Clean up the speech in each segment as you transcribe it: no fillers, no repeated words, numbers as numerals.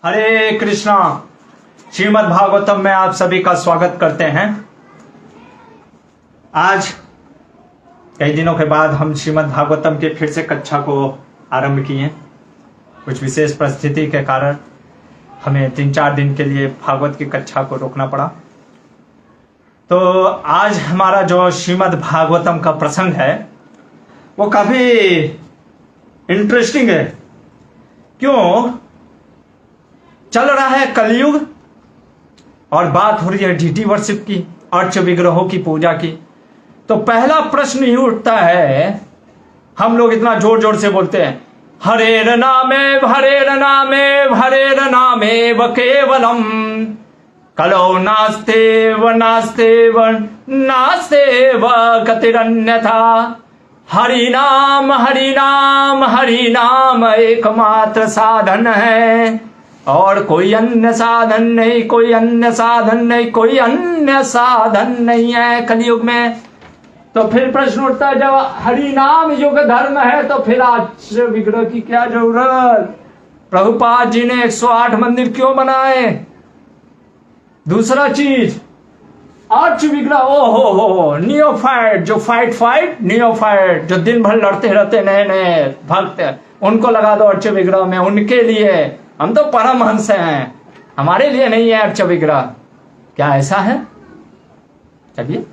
हरे कृष्णा। श्रीमद् भागवतम में आप सभी का स्वागत करते हैं। आज कई दिनों के बाद हम श्रीमद् भागवतम के फिर से कक्षा को आरंभ किए। कुछ विशेष परिस्थिति के कारण हमें 3-4 दिन के लिए भागवत की कक्षा को रोकना पड़ा। तो आज हमारा जो श्रीमद् भागवतम का प्रसंग है वो काफी इंटरेस्टिंग है। क्यों? चल रहा है कलयुग और बात हो रही है डीटी वर्शिप की, अर्च विग्रहों की पूजा की। तो पहला प्रश्न ही उठता है, हम लोग इतना जोर जोर से बोलते हैं हरेर नामे हरेर नामे हरेर नामे व केवलम कलो नास्ते व नास्ते व गतिरन्यथा। हरि नाम एकमात्र साधन है और कोई अन्य साधन नहीं, कोई अन्य साधन नहीं, कोई अन्य साधन नहीं है कलयुग में। तो फिर प्रश्न उठता है, जब हरि नाम युग धर्म है तो फिर अर्च विग्रह की क्या जरूरत? प्रभुपाद जी ने 108 मंदिर क्यों बनाए? दूसरा चीज, अर्च विग्रह, ओ हो नियोफाइट, जो फाइट नियोफाइट, जो दिन भर लड़ते रहते नए नए भक्त, उनको लगा दो अर्च विग्रह में। उनके लिए हम तो परमहंस हैं, हमारे लिए नहीं है अर्च विग्रह। क्या ऐसा है? चलिए।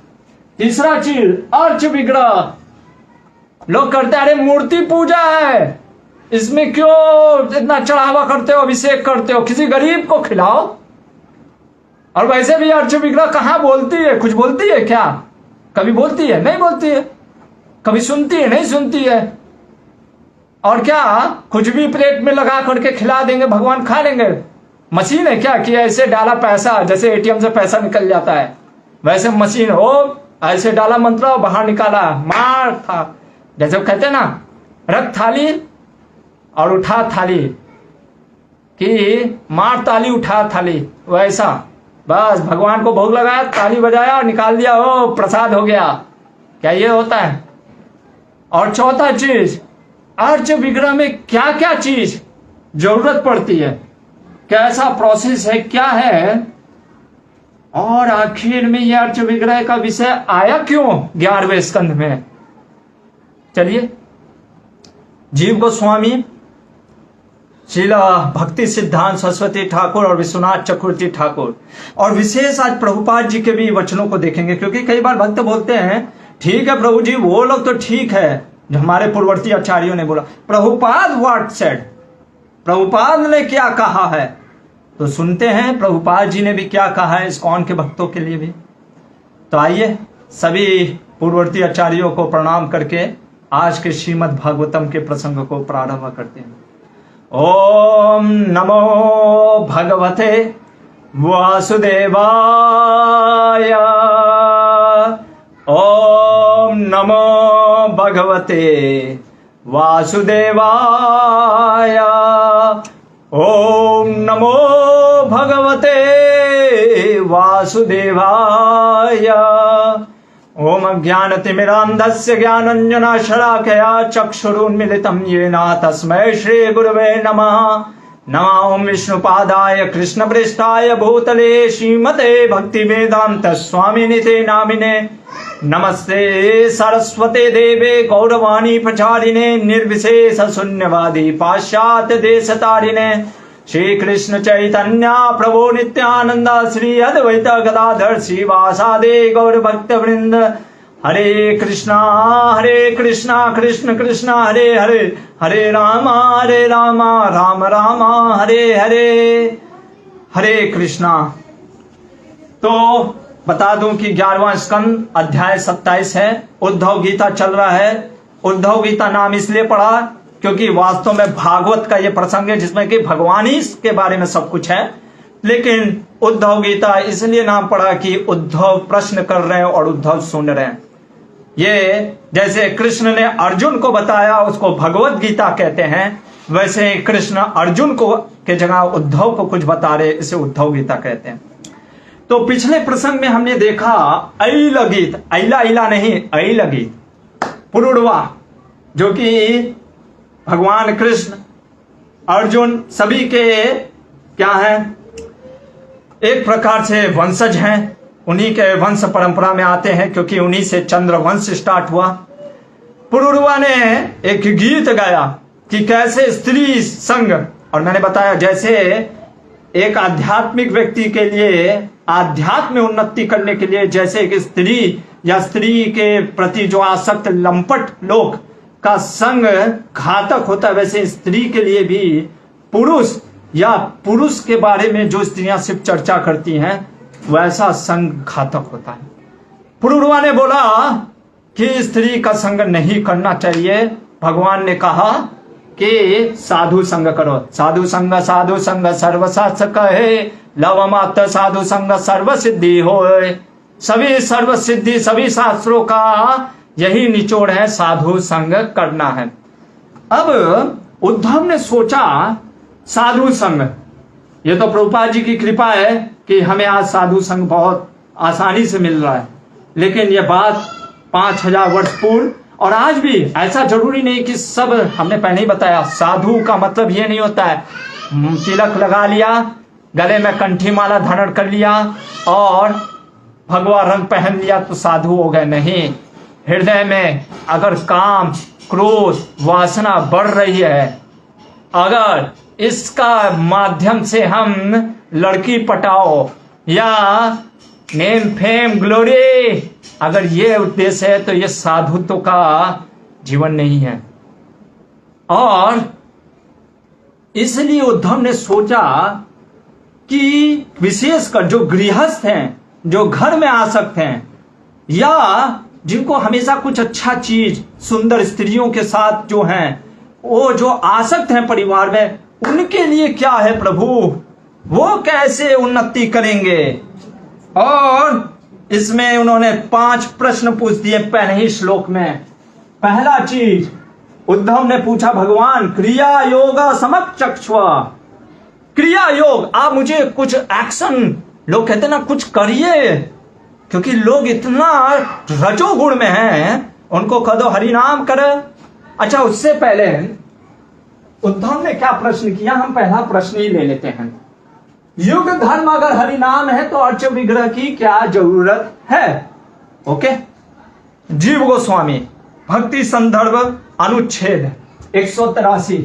तीसरा चीज, अर्च विग्रह लोग करते हैं, अरे मूर्ति पूजा है, इसमें क्यों इतना चढ़ावा करते हो, अभिषेक करते हो, किसी गरीब को खिलाओ। और वैसे भी अर्च विग्रह कहाँ बोलती है? कुछ बोलती है क्या? कभी बोलती है? नहीं बोलती है। कभी सुनती है? नहीं सुनती है। और क्या कुछ भी प्लेट में लगा करके खिला देंगे, भगवान खा लेंगे? मशीन है क्या कि ऐसे डाला पैसा, जैसे एटीएम से पैसा निकल जाता है वैसे मशीन हो, ऐसे डाला मंत्र बाहर निकाला, मार था, जैसे कहते हैं ना, रख थाली और उठा थाली, कि मार ताली उठा थाली, वैसा। बस भगवान को भोग लगाया, ताली बजाया और निकाल दिया, हो प्रसाद हो गया। क्या ये होता है? और चौथा चीज, अर्च विग्रह में क्या क्या चीज जरूरत पड़ती है, कैसा प्रोसेस है, क्या है, और आखिर में यह अर्च विग्रह का विषय आया क्यों 11वें स्कंध में। चलिए। जीव गोस्वामी, श्रील भक्ति सिद्धांत सरस्वती ठाकुर और विश्वनाथ चक्रवर्ती ठाकुर, और विशेष आज प्रभुपाद जी के भी वचनों को देखेंगे। क्योंकि कई बार भक्त बोलते हैं, ठीक है प्रभु जी, वो लोग तो ठीक है जो हमारे पूर्ववर्ती आचार्यों ने बोला, प्रभुपाद व्हाट सेड, प्रभुपाद ने क्या कहा है। तो सुनते हैं प्रभुपाद जी ने भी क्या कहा है इस्कॉन के भक्तों के लिए भी। तो आइए सभी पूर्ववर्ती आचार्यों को प्रणाम करके आज के श्रीमद् भागवतम के प्रसंग को प्रारंभ करते हैं। ओम नमो भगवते वासुदेवाय। ओम नमो भगवते वासुदेवाय। ओम नमो भगवते वासुदेवाय। ओम ज्ञानतिमिरान्धस्य ज्ञानाञ्जनशलाकया चक्षुरुन्मीलितं येन तस्मै श्री गुरवे नमः। नमः ओम विष्णुपादाय कृष्णप्रेष्ठाय भूतले श्रीमते भक्तिवेदांत स्वामिनिते नामिने। नमस्ते सरस्वते देवे गौरवाणी प्रचारिणे निर्विशेष शून्यवादी पाश्चात्य देशतारिणे। श्री कृष्ण चैतन्य प्रभु नित्यानंद श्री अद्वैत गदाधर श्रीवासादि गौर भक्त वृंद। हरे कृष्णा कृष्ण कृष्ण हरे हरे, हरे राम राम राम हरे हरे, हरे कृष्णा। तो बता दूं कि 11वां स्कंद अध्याय 27 है। उद्धव गीता चल रहा है। उद्धव गीता नाम इसलिए पड़ा क्योंकि वास्तव में भागवत का यह प्रसंग है जिसमें कि भगवान ही के बारे में सब कुछ है, लेकिन उद्धव गीता इसलिए नाम पड़ा कि उद्धव प्रश्न कर रहे हैं और उद्धव सुन रहे हैं। ये जैसे कृष्ण ने अर्जुन को बताया उसको भगवत गीता कहते हैं, वैसे कृष्ण अर्जुन को के जगह उद्धव को कुछ बता रहे, इसे उद्धव गीता कहते हैं। तो पिछले प्रसंग में हमने देखा ऐल गीत, ऐला नहीं ऐल गीत, पुरुड़वा, जो कि भगवान कृष्ण अर्जुन सभी के क्या हैं? एक प्रकार से वंशज हैं, उन्हीं के वंश परंपरा में आते हैं, क्योंकि उन्हीं से चंद्र वंश स्टार्ट हुआ। पुरुरवा ने एक गीत गाया कि कैसे स्त्री संग, और मैंने बताया जैसे एक आध्यात्मिक व्यक्ति के लिए आध्यात्म में उन्नति करने के लिए जैसे एक स्त्री या स्त्री के प्रति जो आसक्त लंपट लोग का संग घातक होता है, वैसे स्त्री के लिए भी पुरुष या पुरुष के बारे में जो स्त्रियां सिर्फ चर्चा करती हैं वैसा संग घातक होता है। पुरुरवा ने बोला कि स्त्री का संग नहीं करना चाहिए। भगवान ने कहा कि साधु संग करो। साधु संग सर्वशास्त्र कहे, लव मात्र साधु संग सर्व सिद्धि होए। सभी सर्व सिद्धि सभी शास्त्रों का यही निचोड़ है, साधु संग करना है। अब उद्धव ने सोचा साधु संग, ये तो प्रभुपाद जी की कृपा है कि हमें आज साधु संग बहुत आसानी से मिल रहा है, लेकिन ये बात 5000 वर्ष पूर्व और आज भी ऐसा जरूरी नहीं कि सब, हमने पहले ही बताया साधु का मतलब ये नहीं होता है तिलक लगा लिया, गले में कंठी माला धारण कर लिया और भगवा रंग पहन लिया तो साधु हो गए। नहीं, हृदय में अगर काम क्रोध वासना बढ़ रही है, अगर इसका माध्यम से हम लड़की पटाओ या नेम फेम ग्लोरी, अगर ये उद्देश्य है तो ये साधुत्व का जीवन नहीं है। और इसलिए उद्धव ने सोचा कि विशेषकर जो गृहस्थ हैं, जो घर में आसक्त हैं या जिनको हमेशा कुछ अच्छा चीज सुंदर स्त्रियों के साथ जो हैं, वो जो आसक्त हैं परिवार में, उनके लिए क्या है प्रभु, वो कैसे उन्नति करेंगे। और इसमें उन्होंने 5 प्रश्न पूछ दिए पहले ही श्लोक में। पहला चीज उद्धव ने पूछा, भगवान क्रिया योग समचक्ष्व, क्रिया योग, आप मुझे कुछ एक्शन, लोग कहते ना कुछ करिए, क्योंकि लोग इतना रजोगुण में हैं, उनको कह दो हरि नाम कर। अच्छा, उससे पहले उद्धव ने क्या प्रश्न किया, हम पहला प्रश्न ही ले लेते हैं। युग धर्म अगर हरि नाम है तो अर्च विग्रह की क्या जरूरत है? ओके, जीव गोस्वामी भक्ति संदर्भ अनुच्छेद 183,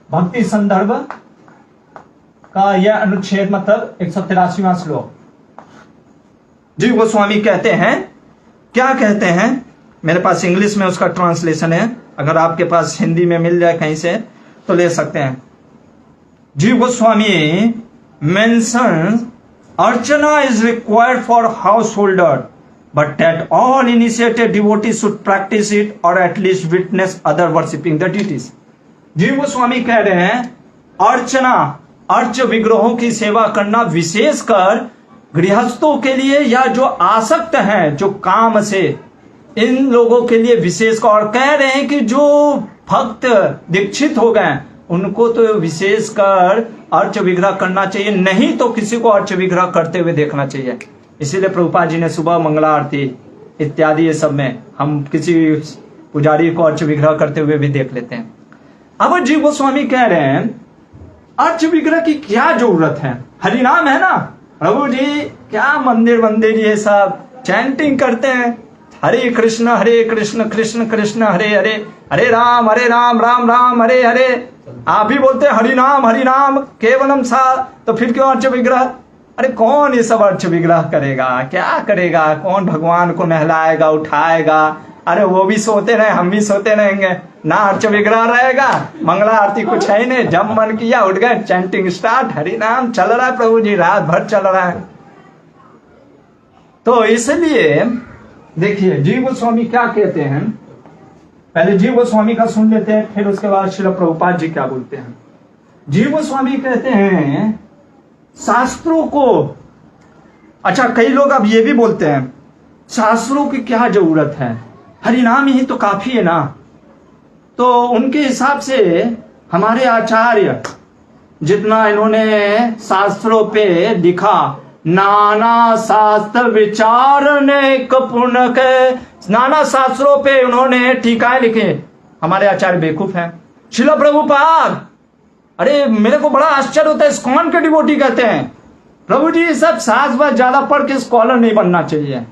भक्ति संदर्भ का यह अनुच्छेद मतलब 183वां श्लोक। जीव गोस्वामी कहते हैं, क्या कहते हैं, मेरे पास इंग्लिश में उसका ट्रांसलेशन है, अगर आपके पास हिंदी में मिल जाए कहीं से तो ले सकते हैं। जीव Goswami mentions Archana is required for householder, but that all initiated devotees should practice it or at least witness other worshipping the deities. जीव गोस्वामी कह रहे हैं अर्चना, अर्च विग्रहों की सेवा करना विशेषकर गृहस्थों के लिए या जो आसक्त हैं जो काम से, इन लोगों के लिए विशेषकर, और कह रहे हैं कि जो भक्त दीक्षित हो गए उनको तो विशेषकर अर्च विग्रह करना चाहिए, नहीं तो किसी को अर्च विग्रह करते हुए देखना चाहिए। इसीलिए प्रभुपाद जी ने सुबह मंगला आरती इत्यादि ये सब में हम किसी पुजारी को अर्च विग्रह करते हुए भी देख लेते हैं। अब जीव गोस्वामी कह रहे हैं अर्च विग्रह की क्या जरूरत है, हरि नाम है ना प्रभु जी, क्या मंदिर मंदिर ये सब चैंटिंग करते हैं, हरे कृष्ण कृष्ण कृष्ण हरे हरे, हरे राम राम राम हरे हरे, आप भी बोलते हैं हरि नाम केवलम सा, तो फिर क्यों अर्च विग्रह? अरे कौन ये सब अर्च विग्रह करेगा, क्या करेगा, कौन भगवान को नहलाएगा उठाएगा? अरे वो भी सोते रहे, हम भी सोते रहेंगे, ना अर्च विग्रह रहेगा, मंगला आरती कुछ है ही नहीं, जब मन किया उठ गए, चैंटिंग स्टार्ट, हरि नाम चल रहा है प्रभु जी, रात भर चल रहा है। तो इसलिए देखिए जीव गोस्वामी क्या कहते हैं, पहले जीव गोस्वामी का सुन लेते हैं, फिर उसके बाद श्रील प्रभुपाद जी क्या बोलते हैं। जीव गोस्वामी कहते हैं शास्त्रों को, अच्छा कई लोग अब ये भी बोलते हैं शास्त्रों की क्या जरूरत है, हरि नाम ही तो काफी है ना। तो उनके हिसाब से हमारे आचार्य जितना इन्होंने शास्त्रों पे लिखा, नाना शास्त्र विचार ने कपुन के, नाना शास्त्रों पे उन्होंने टीकाएं लिखे, हमारे आचार्य बेवकूफ हैं। श्रील प्रभुपाद अरे मेरे को बड़ा आश्चर्य होता है, इस्कॉन के डिवोटी कहते हैं प्रभु जी सब सास बात ज्यादा पढ़ के स्कॉलर नहीं बनना चाहिए।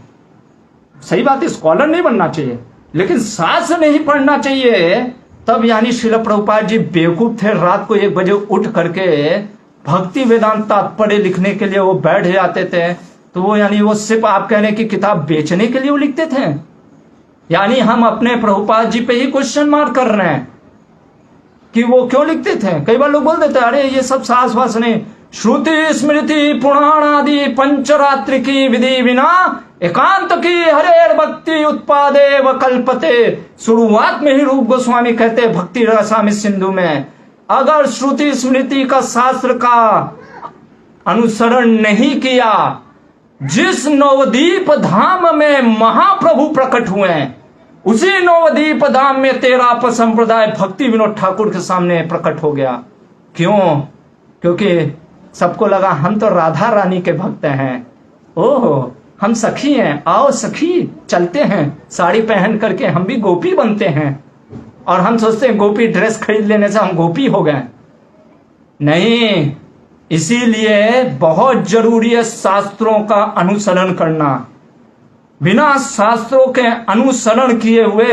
सही बात है, स्कॉलर नहीं बनना चाहिए, लेकिन सास नहीं पढ़ना चाहिए। तब यानी श्रील प्रभुपाद जी बेवकूफ थे, रात को 1 बजे उठ करके भक्ति वेदांत तात्पर्य लिखने के लिए वो बैठ जाते थे। तो वो यानी वो सिर्फ आप कहने की किताब बेचने के लिए वो लिखते थे। यानी हम अपने प्रभुपाद जी पे ही क्वेश्चन मार्क कर रहे हैं कि वो क्यों लिखते थे। कई बार लोग बोल देते हैं अरे ये सब सास वास नहीं, श्रुति स्मृति पुराण आदि पंचरात्रि की विधि बिना एकांत की हरेर भक्ति उत्पादे व कल्पते। शुरुआत में ही रूप गोस्वामी कहते भक्ति रसामि सिंधु में, अगर श्रुति स्मृति का शास्त्र का अनुसरण नहीं किया, जिस नवदीप धाम में महाप्रभु प्रकट हुए हैं उसी नवदीप धाम में तेरा संप्रदाय भक्ति विनोद ठाकुर के सामने प्रकट हो गया। क्यों? क्योंकि सबको लगा हम तो राधा रानी के भक्त हैं, ओह हम सखी हैं, आओ सखी चलते हैं, साड़ी पहन करके हम भी गोपी बनते हैं। और हम सोचते हैं गोपी ड्रेस खरीद लेने से हम गोपी हो गए। नहीं, इसीलिए बहुत जरूरी है शास्त्रों का अनुसरण करना। बिना शास्त्रों के अनुसरण किए हुए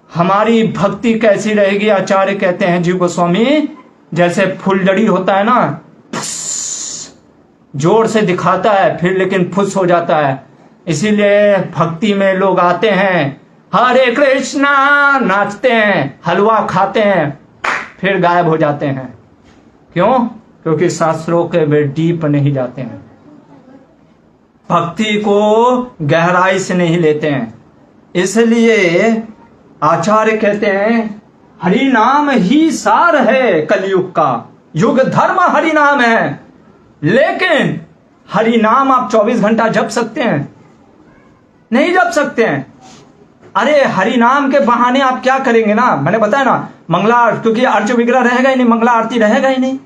हमारी भक्ति कैसी रहेगी? आचार्य कहते हैं जीव गोस्वामी, जैसे फुलझड़ी होता है ना, जोर से दिखाता है फिर लेकिन फुस हो जाता है। इसीलिए भक्ति में लोग आते हैं, हरे कृष्णा नाचते हैं, हलवा खाते हैं, फिर गायब हो जाते हैं। क्यों? क्योंकि शास्त्रों के वे डीप नहीं जाते हैं, भक्ति को गहराई से नहीं लेते हैं। इसलिए आचार्य कहते हैं हरि नाम ही सार है कलयुग का, युग धर्म हरि नाम है। लेकिन हरि नाम आप 24 घंटा जप सकते हैं? नहीं जप सकते हैं। अरे हरि नाम के बहाने आप क्या करेंगे ना, मैंने बताया ना, मंगला आरती, क्योंकि अर्च विग्रह रहेगा ही नहीं, मंगला आरती रहेगा ही नहीं।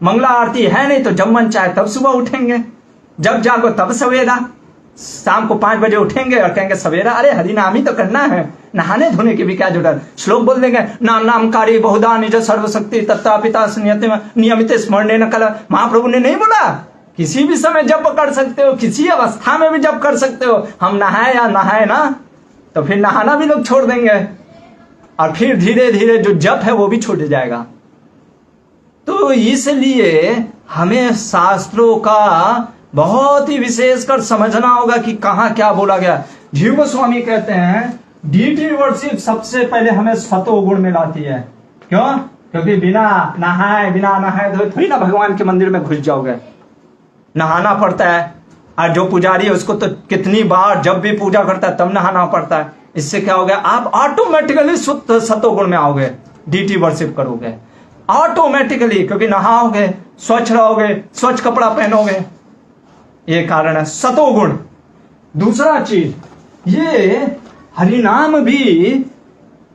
मंगला आरती है नहीं तो जब मन चाहे तब सुबह उठेंगे, जब जागो तब सवेरा, शाम को 5 बजे उठेंगे और कहेंगे सवेरा। अरे हरि नाम ही तो करना है, नहाने धोने की भी क्या जरूरत। श्लोक बोल देंगे नाम नामकारी बहुधा निज सर्वशक्ति तत्ता पिता नियमित स्मरणे न कल। महाप्रभु ने नहीं बोला किसी भी समय जप कर सकते हो, किसी अवस्था में भी जप कर सकते हो। हम नहाए या नहाए ना तो फिर नहाना भी लोग छोड़ देंगे और फिर धीरे धीरे जो जप है वो भी छूट जाएगा। तो इसलिए हमें शास्त्रों का बहुत ही विशेषकर समझना होगा कि कहाँ क्या बोला गया। जीव गोस्वामी कहते हैं डीटी वर्शिप सबसे पहले हमें सतोगुण में लाती है। क्यों? क्योंकि बिना नहाए तो थोड़ी ना भगवान के मंदिर में घुस जाओगे, नहाना पड़ता है। और जो पुजारी है उसको तो कितनी बार जब भी पूजा करता है तब नहाना पड़ता है। इससे क्या हो गया, आप ऑटोमेटिकली शुद्ध सतोगुण में आओगे, डीटी वर्शिप करोगे ऑटोमेटिकली, क्योंकि नहाओगे, स्वच्छ रहोगे, स्वच्छ कपड़ा पहनोगे। ये कारण है सतोगुण। दूसरा चीज, ये हरिनाम भी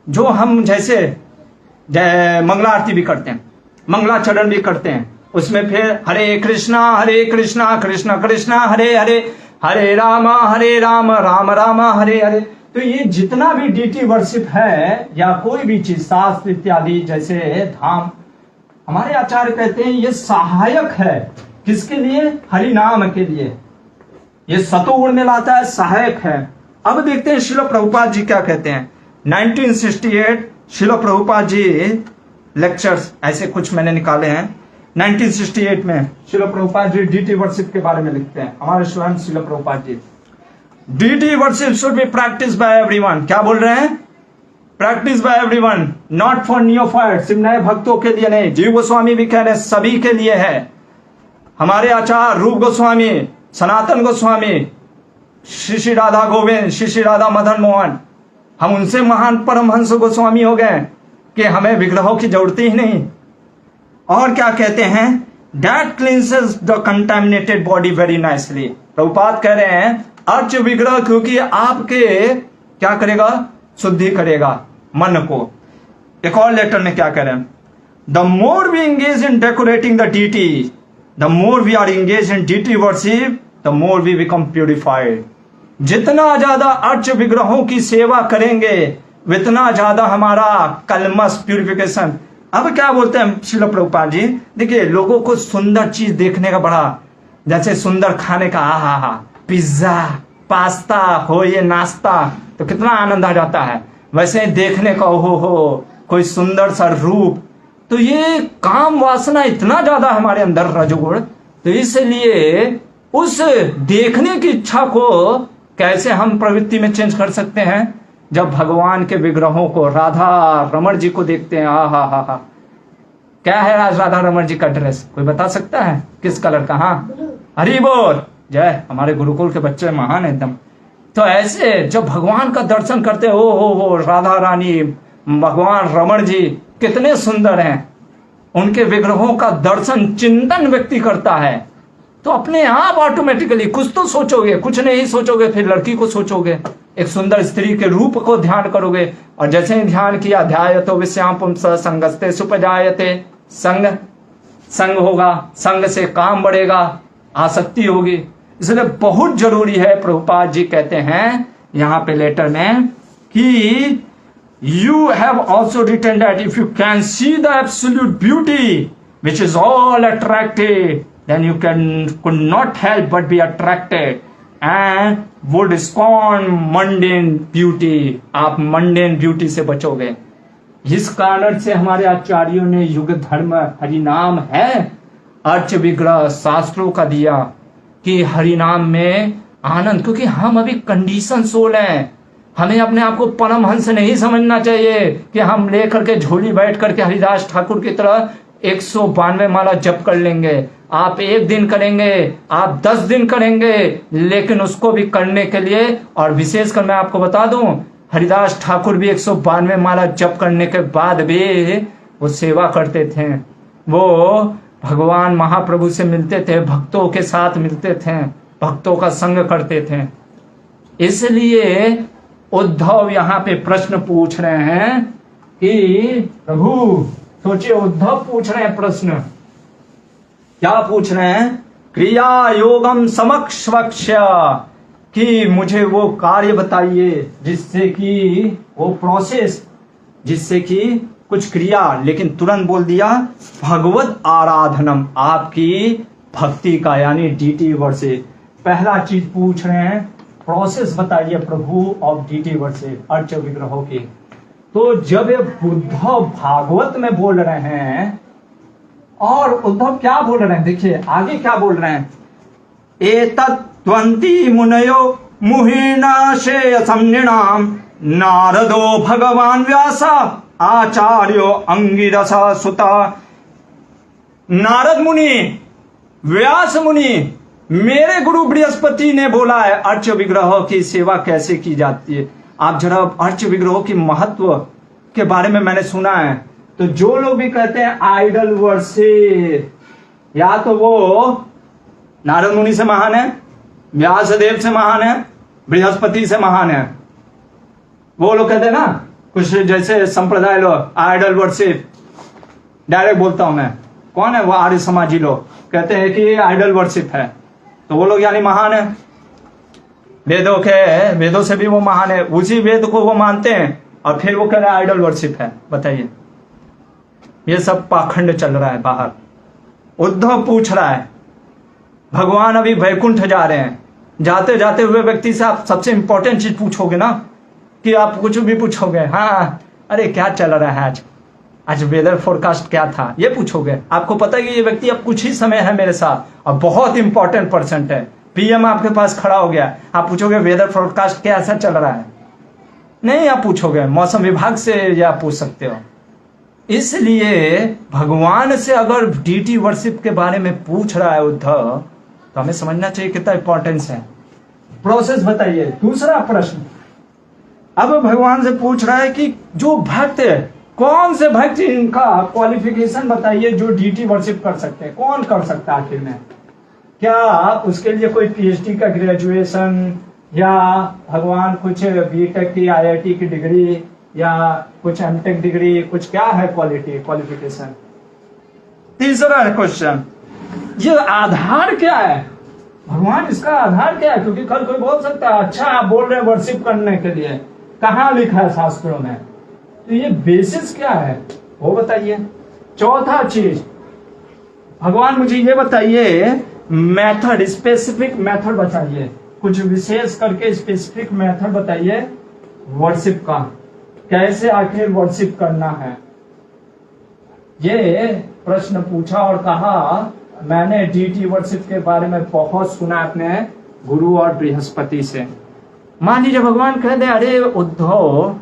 जो हम जैसे मंगला आरती भी करते हैं, मंगलाचरण भी करते हैं, उसमें फिर हरे कृष्णा कृष्ण कृष्ण हरे हरे, हरे राम राम राम हरे हरे। तो ये जितना भी डीटी वर्शिप है या कोई भी चीज शास्त्र इत्यादि जैसे धाम, हमारे आचार्य कहते हैं ये सहायक है। किसके लिए? हरि नाम के लिए। ये सतोगुण में लाता है, सहायक है। अब देखते हैं श्रील प्रभुपाद जी क्या कहते हैं। 1968 श्रील प्रभुपाद जी लेक्चर्स ऐसे कुछ मैंने निकाले हैं। 1968 में श्रील प्रभुपाद जी डीटी वर्शिप के बारे में लिखते हैं, हमारे स्वयं Srila Prabhupada ji. Deity worship should be practice by everyone. क्या बोल रहे हैं? Practice by everyone, not for neophyte, सिर्फ नए भक्तों के लिए नहीं। जीव गोस्वामी भी कह रहे हैं सभी के लिए है। हमारे आचार्य रूप गोस्वामी, सनातन गोस्वामी, श्री राधा गोविंद, श्री राधा मदन मोहन, हम उनसे महान परमहंस गोस्वामी हो गए कि हमें विग्रहों की जरूरत ही नहीं। और क्या कहते हैं? That cleanses the contaminated body very nicely. Prabhupada कह रहे हैं अर्च विग्रह क्योंकि आपके क्या करेगा? शुद्धि करेगा मन को। एक और लेटर में क्या कह रहे हैं? The more we engage in decorating the deity, the more we are engage in deity worship, the more we become purified. जितना ज्यादा अर्च विग्रहों की सेवा करेंगे उतना ज्यादा हमारा कलमस प्यूरिफिकेशन, अब क्या बोलते हैं श्रील प्रभुपाद जी, देखिए लोगों को सुंदर चीज देखने का बड़ा, जैसे सुंदर खाने का, हा पिज्जा पास्ता हो, ये नाश्ता तो कितना आनंद आ जाता है, वैसे ही देखने का हो कोई सुंदर सा रूप, तो ये काम वासना इतना ज्यादा हमारे अंदर रजोगुण, तो इसलिए उस देखने की इच्छा को कैसे हम प्रवृत्ति में चेंज कर सकते हैं? जब भगवान के विग्रहों को, राधा रमण जी को देखते हैं, हा क्या है आज राधा रमण जी का ड्रेस, कोई बता सकता है किस कलर का? हाँ, हरि बोल जय, हमारे गुरुकुल के बच्चे महान एकदम। तो ऐसे जब भगवान का दर्शन करते हो राधा रानी, भगवान रमण जी कितने सुंदर हैं, उनके विग्रहों का दर्शन चिंतन व्यक्ति करता है, तो अपने आप ऑटोमेटिकली कुछ तो सोचोगे, कुछ नहीं सोचोगे फिर लड़की को सोचोगे, एक सुंदर स्त्री के रूप को ध्यान करोगे, और जैसे ही ध्यान किया, ध्यायतो विश्याम पुंस संगस्ते सुपजायते, संग होगा, संग से काम बढ़ेगा, आसक्ति होगी। इसलिए बहुत जरूरी है, प्रभुपाद जी कहते हैं यहां पे लेटर में कि you have also written that if you can see the absolute beauty which is all attractive, then you could not help but be attracted and would scorn mundane beauty. आप mundane beauty से बचोगे। इस कारण से हमारे आचार्यों ने युग धर्म हरिनाम है अर्च विग्रह शास्त्रों का दिया कि हरिनाम में आनंद, क्योंकि हम अभी कंडीशन सोल हैं, हमें अपने आप को परमहंस नहीं समझना चाहिए कि हम लेकर के झोली बैठ करके हरिदास ठाकुर की तरह 192 माला जप कर लेंगे। आप 1 दिन करेंगे, आप 10 दिन करेंगे, लेकिन उसको भी करने के लिए, और विशेषकर मैं आपको बता दूं, हरिदास ठाकुर भी 192 माला जप करने के बाद भी वो सेवा करते थे, वो भगवान महाप्रभु से मिलते थे, भक्तों के साथ मिलते थे, भक्तों का संग करते थे। इसलिए उद्धव यहाँ पे प्रश्न पूछ रहे हैं कि प्रभु, सोचिए उद्धव पूछ रहे हैं प्रश्न, क्या पूछ रहे हैं? क्रिया योगम समक्ष वक्ष्य, कि मुझे वो कार्य बताइए जिससे कि वो प्रोसेस, जिससे कि कुछ क्रिया, लेकिन तुरंत बोल दिया भगवत आराधनम, आपकी भक्ति का, यानी डीटी वर्शिप। पहला चीज पूछ रहे हैं, प्रोसेस बताइए प्रभु ऑफ डीटी वर्शिप, अर्च विग्रहों की। तो जब ये उद्धव भागवत में बोल रहे हैं, और उद्धव क्या बोल रहे हैं, देखिए आगे क्या बोल रहे हैं, एतत्त्वन्ति मुनयो मुहिना श्रेयसं नृणाम नारदो भगवान व्यास आचार्यो अंगिरस सुता। नारद मुनि, व्यास मुनि, मेरे गुरु बृहस्पति ने बोला है अर्च विग्रहों की सेवा कैसे की जाती है। आप जरा अर्च विग्रहों की महत्व के बारे में मैंने सुना है, तो जो लोग भी कहते हैं आइडल वर्शिप, या तो वो नारद मुनि से महान है, व्यास देव से महान है, बृहस्पति से महान है, वो लोग कहते हैं ना, कुछ जैसे संप्रदाय लोग आइडल वर्शिप, डायरेक्ट बोलता हूं मैं, कौन है वो आर्य समाजी लोग कहते हैं कि आइडल वर्शिप है, तो वो लोग यानी महान है, वेदों से भी वो महान है, उसी वेद को वो मानते हैं, और फिर वो कह रहे हैं आइडल वर्शिप है। बताइए, ये सब पाखंड चल रहा है बाहर। उद्धव पूछ रहा है, भगवान अभी वैकुंठ जा रहे हैं, जाते जाते हुए व्यक्ति से आप सबसे इंपॉर्टेंट चीज पूछोगे ना, कि आप कुछ भी पूछोगे, हाँ अरे क्या चल रहा है आज वेदर फोरकास्ट क्या था, ये पूछोगे। आपको पता है कि ये व्यक्ति अब कुछ ही समय है मेरे साथ और बहुत इंपॉर्टेंट पर्सन है, पीएम आपके पास खड़ा हो गया, आप पूछोगे वेदर फोरकास्ट कैसा चल रहा है? नहीं, आप पूछोगे मौसम विभाग से, या पूछ सकते हो। इसलिए भगवान से अगर डीटी वर्शिप के बारे में पूछ रहा है उद्धव, तो हमें समझना चाहिए कितना इंपॉर्टेंस है। प्रोसेस बताइए। दूसरा प्रश्न, अब भगवान से पूछ रहा है कि जो भक्त है, कौन से भक्त, इनका क्वालिफिकेशन बताइए जो डीटी वर्शिप कर सकते हैं, कौन कर सकता है आखिर में? क्या उसके लिए कोई पीएचडी का ग्रेजुएशन, या भगवान कुछ बीटेक की आईआईटी की डिग्री, या कुछ एमटेक डिग्री, कुछ क्या है क्वालिफिकेशन? तीसरा क्वेश्चन, ये आधार क्या है? भगवान इसका आधार क्या है? क्योंकि कल कोई बोल सकता है अच्छा आप बोल रहे हैं वर्शिप करने के लिए, कहाँ लिखा है शास्त्रों में? तो ये बेसिस क्या है वो बताइए। चौथा चीज, भगवान मुझे ये बताइए, मेथड, स्पेसिफिक मेथड बताइए, कुछ विशेष करके स्पेसिफिक मेथड बताइए वर्शिप का, कैसे आखिर वर्शिप करना है। ये प्रश्न पूछा और कहा मैंने डीटी वर्शिप के बारे में बहुत सुना अपने गुरु और बृहस्पति से। मान लीजिए भगवान कह दे, अरे उद्धव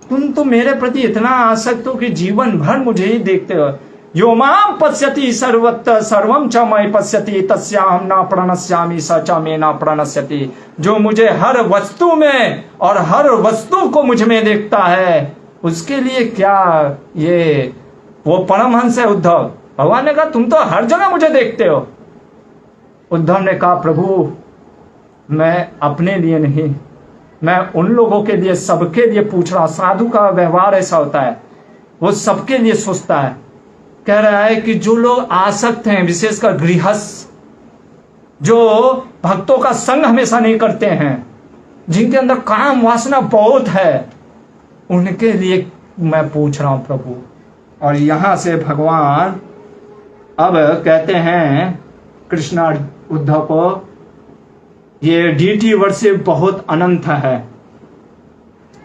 तुम तो मेरे प्रति इतना आसक्त हो कि जीवन भर मुझे ही देखते हो। यो माम पश्यति सर्वत्र सर्वम च मयि पश्यति तस्याहं न प्रणश्यामि स च मे न प्रणश्यति। जो मुझे हर वस्तु में और हर वस्तु को मुझ में देखता है, उसके लिए क्या ये वो परमहंस है उद्धव। भगवान ने कहा तुम तो हर जगह मुझे देखते हो। उद्धव ने कहा प्रभु मैं अपने लिए नहीं, मैं उन लोगों के लिए, सबके लिए पूछ रहा। साधु का व्यवहार ऐसा होता है, वो सबके लिए सोचता है। कह रहा है कि जो लोग आसक्त हैं, विशेषकर गृहस्थ, जो भक्तों का संग हमेशा नहीं करते हैं, जिनके अंदर काम वासना बहुत है, उनके लिए मैं पूछ रहा हूं प्रभु। और यहां से भगवान अब कहते हैं कृष्ण उद्धव को, ये डीटी वर्शिप बहुत अनंत है।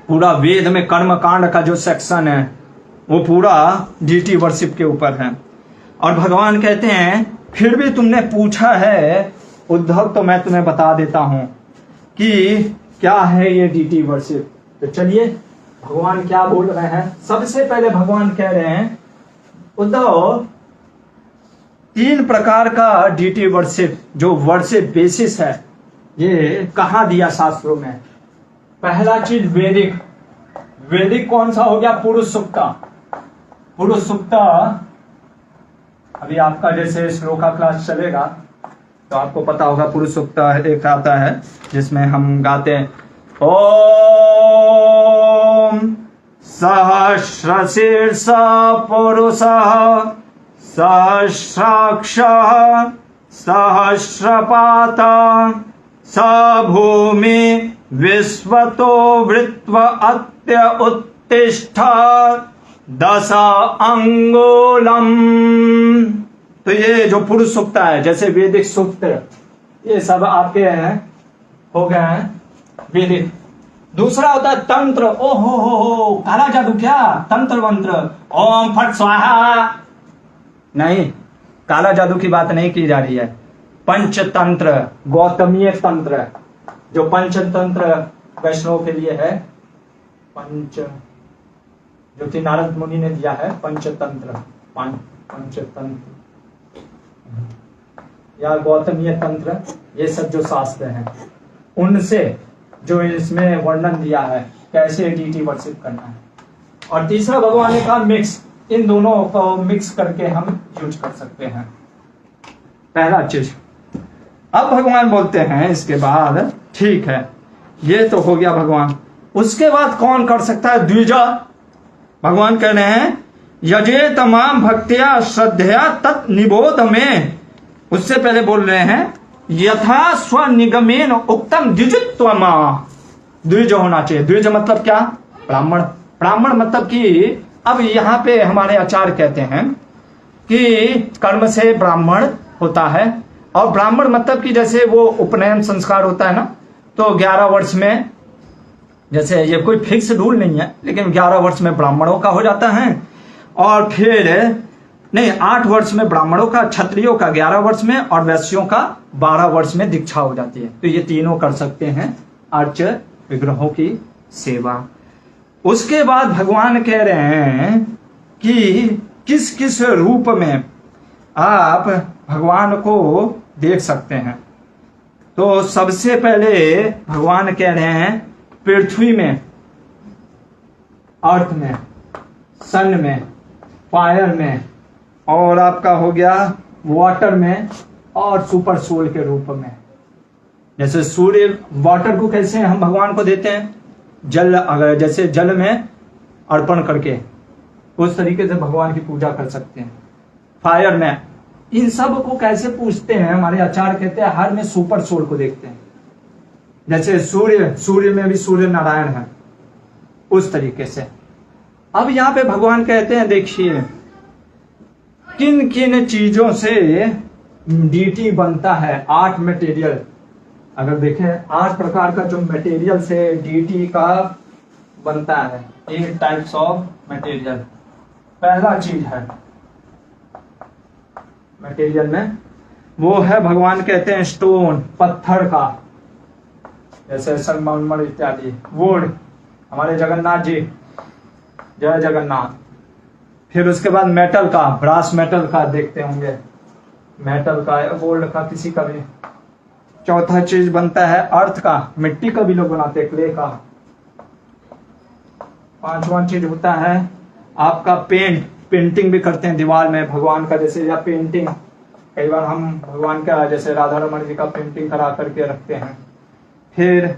पूरा वेद में कर्म कांड का जो सेक्शन है वो पूरा डीटी वर्शिप के ऊपर है। और भगवान कहते हैं फिर भी तुमने पूछा है उद्धव, तो मैं तुम्हें बता देता हूं कि क्या है ये डीटी वर्शिप। तो चलिए भगवान क्या बोल रहे हैं। सबसे पहले भगवान कह रहे हैं उद्धव, 3 प्रकार का डीटी वर्शिप जो वर्शिप बेसिस है, ये कहाँ दिया शास्त्रों में। पहला चीज वैदिक। वैदिक कौन सा हो गया? पुरुष सुक्ता। पुरुष सुक्ता अभी आपका जैसे श्लोका क्लास चलेगा तो आपको पता होगा, पुरुष सुक्ता एक आता है जिसमें हम गाते हैं ओम सहस्रशीर्ष पुरुषः सहस्राक्ष सहस्रपात स भूमि विश्वतो वृत्व अत्य उत्तिष्ठ 10 अंगुलम। तो ये जो पुरुष सूक्त है, जैसे वैदिक सूक्त, ये सब आपके हैं, हो गए हैं वैदिक। दूसरा होता है तंत्र। ओ हो काला जादू क्या? तंत्र मंत्र, ओम फट स्वाहा। नहीं, काला जादू की बात नहीं की जा रही है। पंचतंत्र, गौतमीय तंत्र, जो पंचतंत्र वैष्णव के लिए है, पंच जो कि नारद मुनि ने दिया है, पंचतंत्र, पंचतंत्र या गौतमीय तंत्र, ये सब जो शास्त्र हैं उनसे जो इसमें वर्णन दिया है कैसे डीटी वर्शिप करना है। और तीसरा भगवान ने कहा मिक्स, इन दोनों को मिक्स करके हम यूज कर सकते हैं। पहला चीज। अब भगवान बोलते हैं इसके बाद, ठीक है ये तो हो गया भगवान, उसके बाद कौन कर सकता है? द्विजा। भगवान कह रहे हैं यजे तमाम भक्तिया श्रद्धया तत् निबोध में। उससे पहले बोल रहे हैं यथा स्वनिगमेन उक्तम द्विजत्वमा। द्विज होना चाहिए। द्विज मतलब क्या? ब्राह्मण। ब्राह्मण मतलब कि अब यहां पे हमारे आचार्य कहते हैं कि कर्म से ब्राह्मण होता है। और ब्राह्मण मतलब कि जैसे वो उपनयन संस्कार होता है ना, तो 11 वर्ष में, जैसे ये कोई फिक्स रूल नहीं है, लेकिन 11 वर्ष में ब्राह्मणों का हो जाता है, और फिर नहीं 8 वर्ष में ब्राह्मणों का, क्षत्रियों का 11 वर्ष में, और वैश्यों का 12 वर्ष में दीक्षा हो जाती है। तो ये तीनों कर सकते हैं अर्च विग्रहों की सेवा। उसके बाद भगवान कह रहे हैं कि किस किस रूप में आप भगवान को देख सकते हैं। तो सबसे पहले भगवान कह रहे हैं पृथ्वी में, अर्थ में, सन में, फायर में, और आपका हो गया वाटर में, और सुपर सोल के रूप में। जैसे सूर्य, वाटर को कैसे हम भगवान को देते हैं? जल, अगर जैसे जल में अर्पण करके, उस तरीके से भगवान की पूजा कर सकते हैं। फायर में, इन सब को कैसे पूछते हैं? हमारे आचार्य कहते हैं हर में सुपर सोल को देखते हैं। जैसे सूर्य में भी सूर्य नारायण है, उस तरीके से। अब यहां पे भगवान कहते हैं देखिए किन किन चीजों से डीटी बनता है? 8 मटेरियल, अगर देखें 8 प्रकार का जो मटेरियल से डीटी का बनता है, 8 टाइप्स ऑफ मटेरियल। पहला चीज है मटेरियल में, वो है भगवान कहते हैं स्टोन, पत्थर का, जैसे संगमरमर इत्यादि। वुड, हमारे जगन्नाथ जी, जय जगन्नाथ। फिर उसके बाद मेटल का, ब्रास मेटल का देखते होंगे, मेटल का, गोल्ड का, किसी का भी। चौथा चीज बनता है अर्थ का, मिट्टी का भी लोग बनाते हैं, क्ले का। पांचवा चीज होता है आपका पेंटिंग भी करते हैं दीवार में भगवान का, जैसे या पेंटिंग, कई बार हम भगवान का जैसे राधा रमन जी का पेंटिंग करा करके रखते हैं। फिर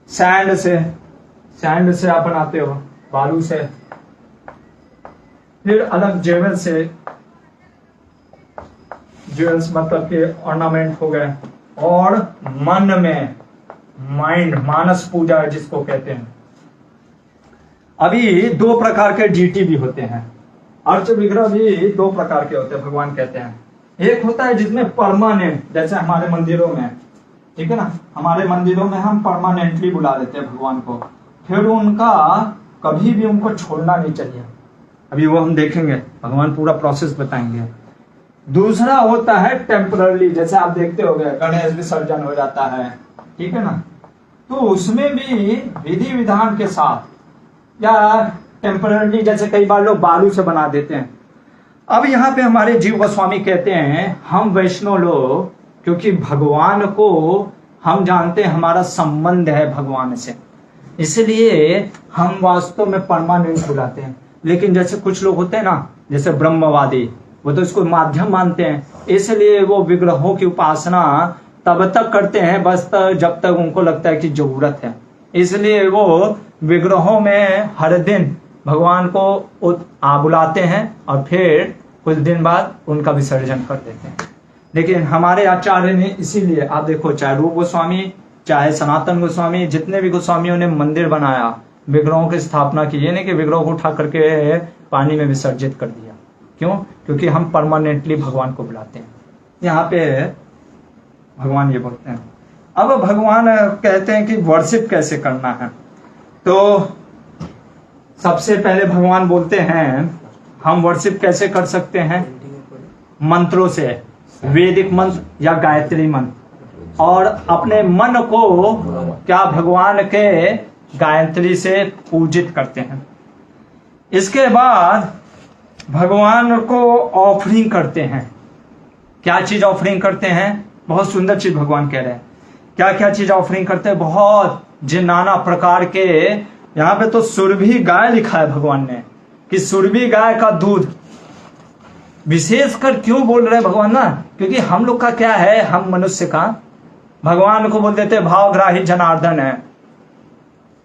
सैंड से आप बनाते हो, बालू से। फिर अलग ज्वेल्स मतलब के ऑर्नामेंट हो गए। और मन में, माइंड, मानस पूजा जिसको कहते हैं। अभी 2 प्रकार के डीटी भी होते हैं, अर्च विग्रह भी 2 प्रकार के होते हैं भगवान कहते हैं। एक होता है जिसमें परमानेंट, जैसे हमारे मंदिरों में, ठीक है ना, हमारे मंदिरों में हम परमानेंटली बुला लेते हैं भगवान को, फिर उनका कभी भी उनको छोड़ना नहीं चाहिए। अभी वो हम देखेंगे, भगवान पूरा प्रोसेस बताएंगे। दूसरा होता है टेम्पररी, जैसे आप देखते हो गए गणेश विसर्जन हो जाता है, ठीक है ना, तो उसमें भी विधि विधान के साथ, या टेम्पररी जैसे कई बार लोग बालू से बना देते हैं। अब यहाँ पे हमारे जीव गोस्वामी कहते हैं हम वैष्णव लोग, क्योंकि भगवान को हम जानते हैं हमारा संबंध है भगवान से, इसलिए हम वास्तव में परमानेंट बुलाते हैं। लेकिन जैसे कुछ लोग होते हैं ना, जैसे ब्रह्मवादी, वो तो इसको माध्यम मानते हैं, इसलिए वो विग्रहों की उपासना तब तक करते हैं बस जब तक उनको लगता है कि जरूरत है। इसलिए वो विग्रहों में हर दिन भगवान को बुलाते हैं और फिर कुछ दिन बाद उनका विसर्जन कर देते हैं। लेकिन हमारे आचार्य ने, इसीलिए आप देखो, चाहे रूप गोस्वामी, चाहे सनातन गोस्वामी, जितने भी गोस्वामियों ने मंदिर बनाया, विग्रहों की स्थापना की, ये नहीं कि विग्रहों को उठा करके पानी में विसर्जित कर दिया। क्यों? क्योंकि हम परमानेंटली भगवान को बुलाते हैं। यहाँ पे भगवान ये बोलते हैं। अब भगवान कहते हैं कि वर्शिप कैसे करना है, तो सबसे पहले भगवान बोलते हैं हम वर्शिप कैसे कर सकते हैं? मंत्रों से, वैदिक मंत्र या गायत्री मंत्र, और अपने मन को क्या भगवान के गायत्री से पूजित करते हैं। इसके बाद भगवान को ऑफरिंग करते हैं। क्या चीज ऑफरिंग करते हैं? बहुत सुंदर चीज भगवान कह रहे हैं। क्या क्या चीज ऑफरिंग करते हैं? बहुत, जो नाना प्रकार के, यहाँ पे तो सुरभि गाय लिखा है भगवान ने, कि सुरभि गाय का दूध। विशेषकर क्यों बोल रहे हैं भगवान ना, क्योंकि हम लोग का क्या है, हम मनुष्य का भगवान को बोल देते भावग्राही जनार्दन है,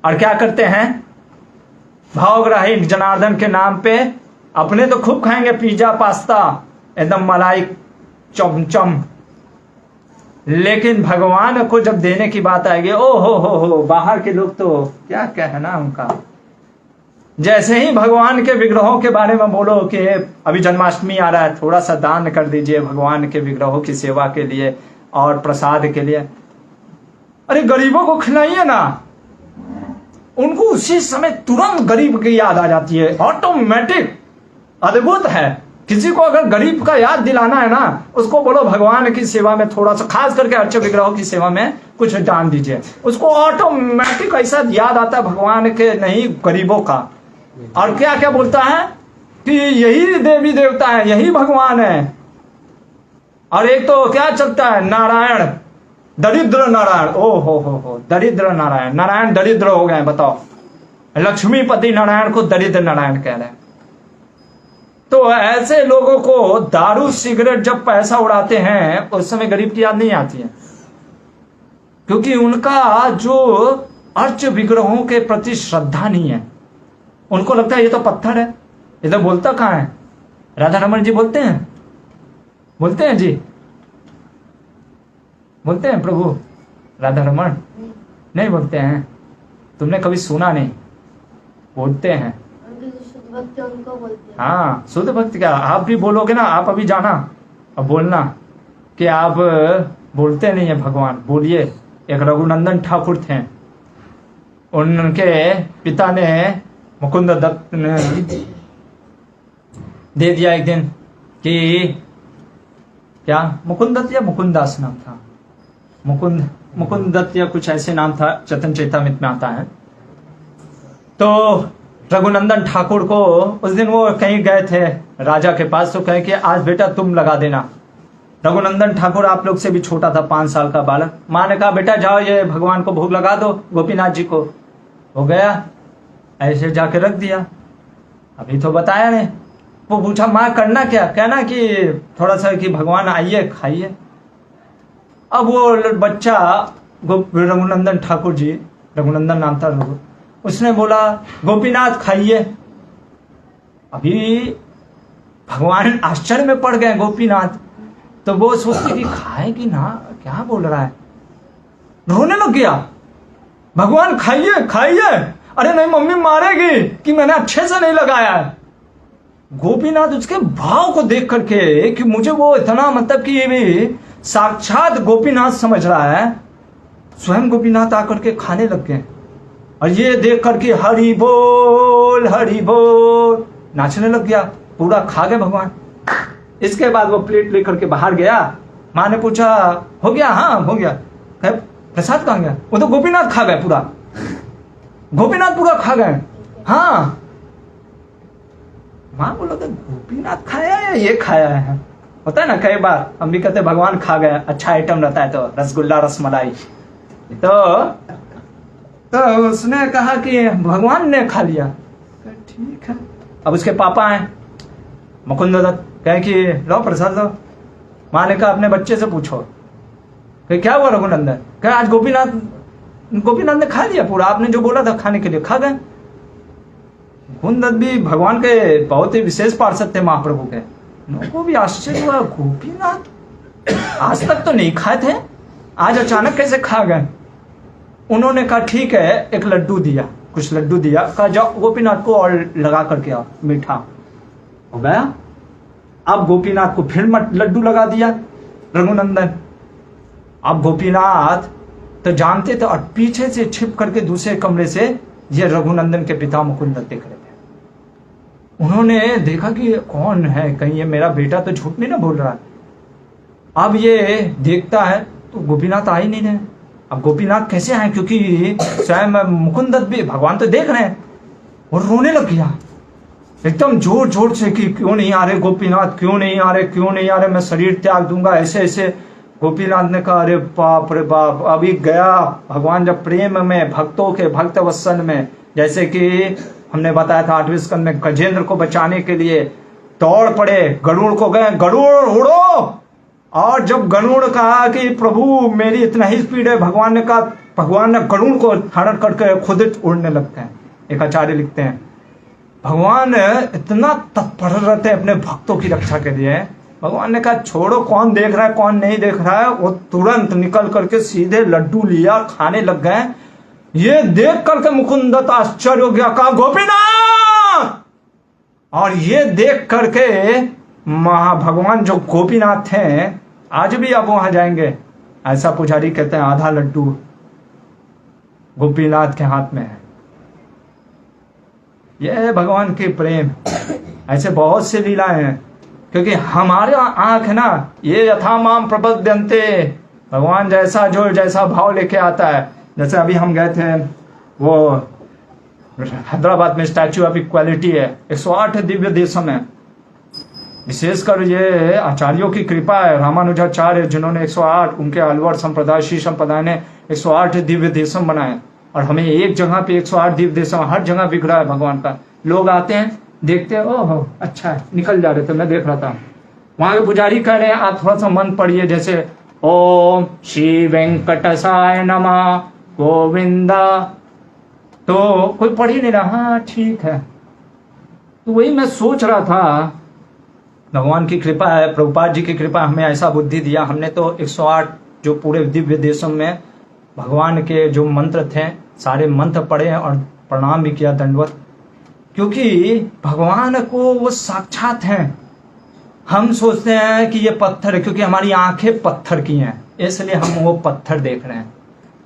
और क्या करते हैं, भावग्राही जनार्दन के नाम पे अपने तो खूब खाएंगे पिज्जा पास्ता एकदम मलाई चमचम, लेकिन भगवान को जब देने की बात आएगी, ओ हो, बाहर के लोग तो क्या कहना उनका। जैसे ही भगवान के विग्रहों के बारे में बोलो कि अभी जन्माष्टमी आ रहा है, थोड़ा सा दान कर दीजिए भगवान के विग्रहों की सेवा के लिए और प्रसाद के लिए, अरे गरीबों को खिलाइए ना, उनको उसी समय तुरंत गरीब की याद आ जाती है, ऑटोमेटिक। अद्भुत है। किसी को अगर गरीब का याद दिलाना है ना, उसको बोलो भगवान की सेवा में थोड़ा सा, खास करके अच्छे विग्रहों की सेवा में कुछ दान दीजिए, उसको ऑटोमेटिक ऐसा याद आता है भगवान के नहीं, गरीबों का। और क्या क्या बोलता है कि यही देवी देवता है, यही भगवान है। और एक तो क्या चलता है, नारायण, दरिद्र नारायण, ओ हो, दरिद्र नारायण, नारायण दरिद्र हो गए, बताओ। लक्ष्मीपति नारायण को दरिद्र नारायण कह रहे हैं। तो ऐसे लोगों को दारू सिगरेट जब पैसा उड़ाते हैं, उस समय गरीब की याद नहीं आती है, क्योंकि उनका जो अर्च विग्रहों के प्रति श्रद्धा नहीं है। उनको लगता है ये तो पत्थर है, ये तो बोलता कहाँ है। राधा रमन जी बोलते हैं जी, बोलते हैं प्रभु राधा रमन? नहीं बोलते हैं, तुमने कभी सुना नहीं, बोलते हैं। भक्त उनको बोलते हैं। हाँ, शुद्ध भक्त क्या, आप भी बोलोगे ना, आप अभी जाना अब बोलना कि आप बोलते नहीं है भगवान, बोलिए। एक रघुनंदन ठाकुर थे, उनके पिता ने मुकुंद दत्त ने दे दिया एक दिन कि क्या मुकुंद दत्त या मुकुंदास नाम था, मुकुंद दत्त या कुछ ऐसे नाम था, चेतन चेतामित में आता है। तो रघुनंदन ठाकुर को उस दिन वो कहीं गए थे राजा के पास, तो कहे कि आज बेटा तुम लगा देना। रघुनंदन ठाकुर आप लोग से भी छोटा था, 5 साल का बालक। माँ ने कहा बेटा जाओ ये भगवान को भोग लगा दो, गोपीनाथ जी को। हो गया, ऐसे जाके रख दिया। अभी तो बताया नहीं। वो पूछा माँ करना क्या, कहना कि थोड़ा सा कि भगवान आइए खाइए। अब वो बच्चा रघुनंदन ठाकुर जी, रघुनंदन नाम था रघु, उसने बोला गोपीनाथ खाइए। अभी भगवान आश्चर्य में पड़ गए गोपीनाथ, तो वो सोचते कि खाए कि ना, क्या बोल रहा है, रोने लग गया। भगवान खाइए खाइए, अरे नहीं मम्मी मारेगी कि मैंने अच्छे से नहीं लगाया है। गोपीनाथ उसके भाव को देख करके कि मुझे वो इतना मतलब कि ये भी साक्षात गोपीनाथ समझ रहा है, स्वयं गोपीनाथ आकर के खाने लग गए। और ये देख करके हरि बोल नाचने लग गया, पूरा खा गए भगवान। इसके बाद वो प्लेट लेकर के बाहर गया। माँ ने पूछा हो गया, हाँ हो गया। प्रसाद कहाँ गया, वो तो गोपीनाथ खा गए, पूरा गोपीनाथ पूरा खा गए। हाँ, माँ बोलो तो गोपीनाथ खाया है या ये खाया है। होता है ना कई बार हम भी कहते भगवान खा गए, अच्छा आइटम रहता है तो रसगुल्ला रसमलाई, तो उसने कहा कि भगवान ने खा लिया। ठीक है। अब उसके पापा हैं मुकुंद दत्त, कहे कि लो प्रसाद लो। माँ ने कहा अपने बच्चे से पूछो कि क्या हुआ रघुनंदन, कहे आज गोपीनाथ ने खा लिया पूरा, आपने जो बोला था खाने के लिए खा गए। मुकुंद दत्त भी भगवान के बहुत ही विशेष पार्षद थे महाप्रभु के, उनको भी आश्चर्य हुआ, गोपीनाथ आज तक तो नहीं खाए थे, आज अचानक कैसे खा गए। उन्होंने कहा ठीक है, एक लड्डू दिया, कुछ लड्डू दिया, कहा जाओ गोपीनाथ को और लगा करके आओ, मीठा हो गया। अब गोपीनाथ को फिर लड्डू लगा दिया रघुनंदन। अब गोपीनाथ तो जानते थे, और पीछे से छिप करके दूसरे कमरे से ये रघुनंदन के पिता मुकुंद दत्त देख रहे थे। उन्होंने देखा कि कौन है, कहीं ये मेरा बेटा तो झूठ नहीं ना बोल रहा है। अब ये देखता है तो गोपीनाथ आ ही नहीं रहे। अब गोपीनाथ कैसे आए, क्योंकि स्वयं मुकुंद दत्त भी भगवान तो देख रहे हैं, और रोने लग गया एकदम जोर जोर से कि क्यों नहीं आ रहे गोपीनाथ, क्यों नहीं आ रहे, क्यों नहीं आ रहे, मैं शरीर त्याग दूंगा, ऐसे ऐसे। गोपीनाथ ने कहा अरे बाप रे बाप, अभी गया भगवान जब प्रेम में भक्तों के भक्त वत्सल में, जैसे कि हमने बताया था 8वें स्कंद में, गजेंद्र को बचाने के लिए दौड़ पड़े, गरुड़ को गए, गरुड़ उड़ो। और जब गरुड़ कहा कि प्रभु मेरी इतना ही स्पीड है, भगवान ने कहा, भगवान ने गरुड़ को धारण करके खुद उड़ने लगते हैं। एक आचार्य लिखते हैं भगवान इतना तत्पर रहते हैं अपने भक्तों की रक्षा के लिए। भगवान ने कहा छोड़ो कौन देख रहा है कौन नहीं देख रहा है, वो तुरंत निकल करके सीधे लड्डू लिया, खाने लग गए। ये देख करके मुकुंद दत्त आश्चर्य हो गया, कहा गोपीनाथ। और ये देख करके भगवान जो गोपीनाथ हैं, आज भी आप वहां जाएंगे, ऐसा पुजारी कहते हैं आधा लड्डू गोपीनाथ के हाथ में है। यह है भगवान के प्रेम। ऐसे बहुत से लीलाएं हैं, क्योंकि हमारे आंख है ना, ये यथा माम प्रपद्यन्ते, भगवान जैसा जो जैसा भाव लेके आता है। जैसे अभी हम गए थे, वो हैदराबाद में स्टैच्यू ऑफ इक्वालिटी है, 108 दिव्य देशों में। विशेषकर ये आचार्यों की कृपा है, रामानुजाचार्य जिन्होंने 108, उनके अलवर संप्रदाय श्री संप्रदाय ने 108 दिव्य देशम बनाए। और हमें एक जगह पे 108 दिव्य देशम, हर जगह विग्रह है भगवान का। लोग आते हैं देखते हैं, ओहो अच्छा है, निकल जा रहे थे, मैं देख रहा था। वहां के पुजारी कह रहे हैं आप थोड़ा सा मन पढ़िए, जैसे ओम श्री वेंकटसाय नमः गोविंदा, तो कोई पढ़ ही नहीं रहा। हाँ ठीक है। तो वही मैं सोच रहा था, भगवान की कृपा है, प्रभुपाद जी की कृपा, हमें ऐसा बुद्धि दिया। हमने तो 108 जो पूरे दिव्य देशों में भगवान के जो मंत्र थे सारे मंत्र पढ़े और प्रणाम भी किया, दंडवत। क्योंकि भगवान को वो साक्षात हैं। हम सोचते हैं कि ये पत्थर है, क्योंकि हमारी आंखें पत्थर की हैं, इसलिए हम वो पत्थर देख रहे हैं।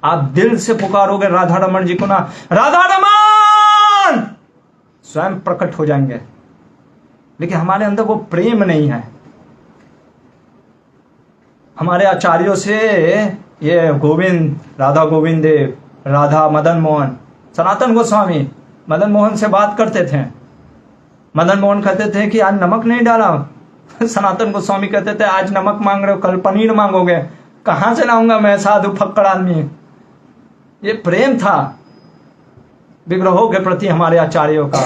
आप दिल से पुकारोगे राधा रमन जी को ना, राधा रमन, स्वयं प्रकट हो जाएंगे। लेकिन हमारे अंदर वो प्रेम नहीं है। हमारे आचार्यों से ये गोविंद, राधा गोविंद देव, राधा मदन मोहन, सनातन गोस्वामी मदन मोहन से बात करते थे। मदन मोहन कहते थे कि आज नमक नहीं डाला। सनातन गोस्वामी कहते थे आज नमक मांग रहे हो, कल पनीर मांगोगे। कहां से लाऊंगा मैं, साधु फक्कड़ आदमी। ये प्रेम था विग्रहों के प्रति हमारे आचार्यों का।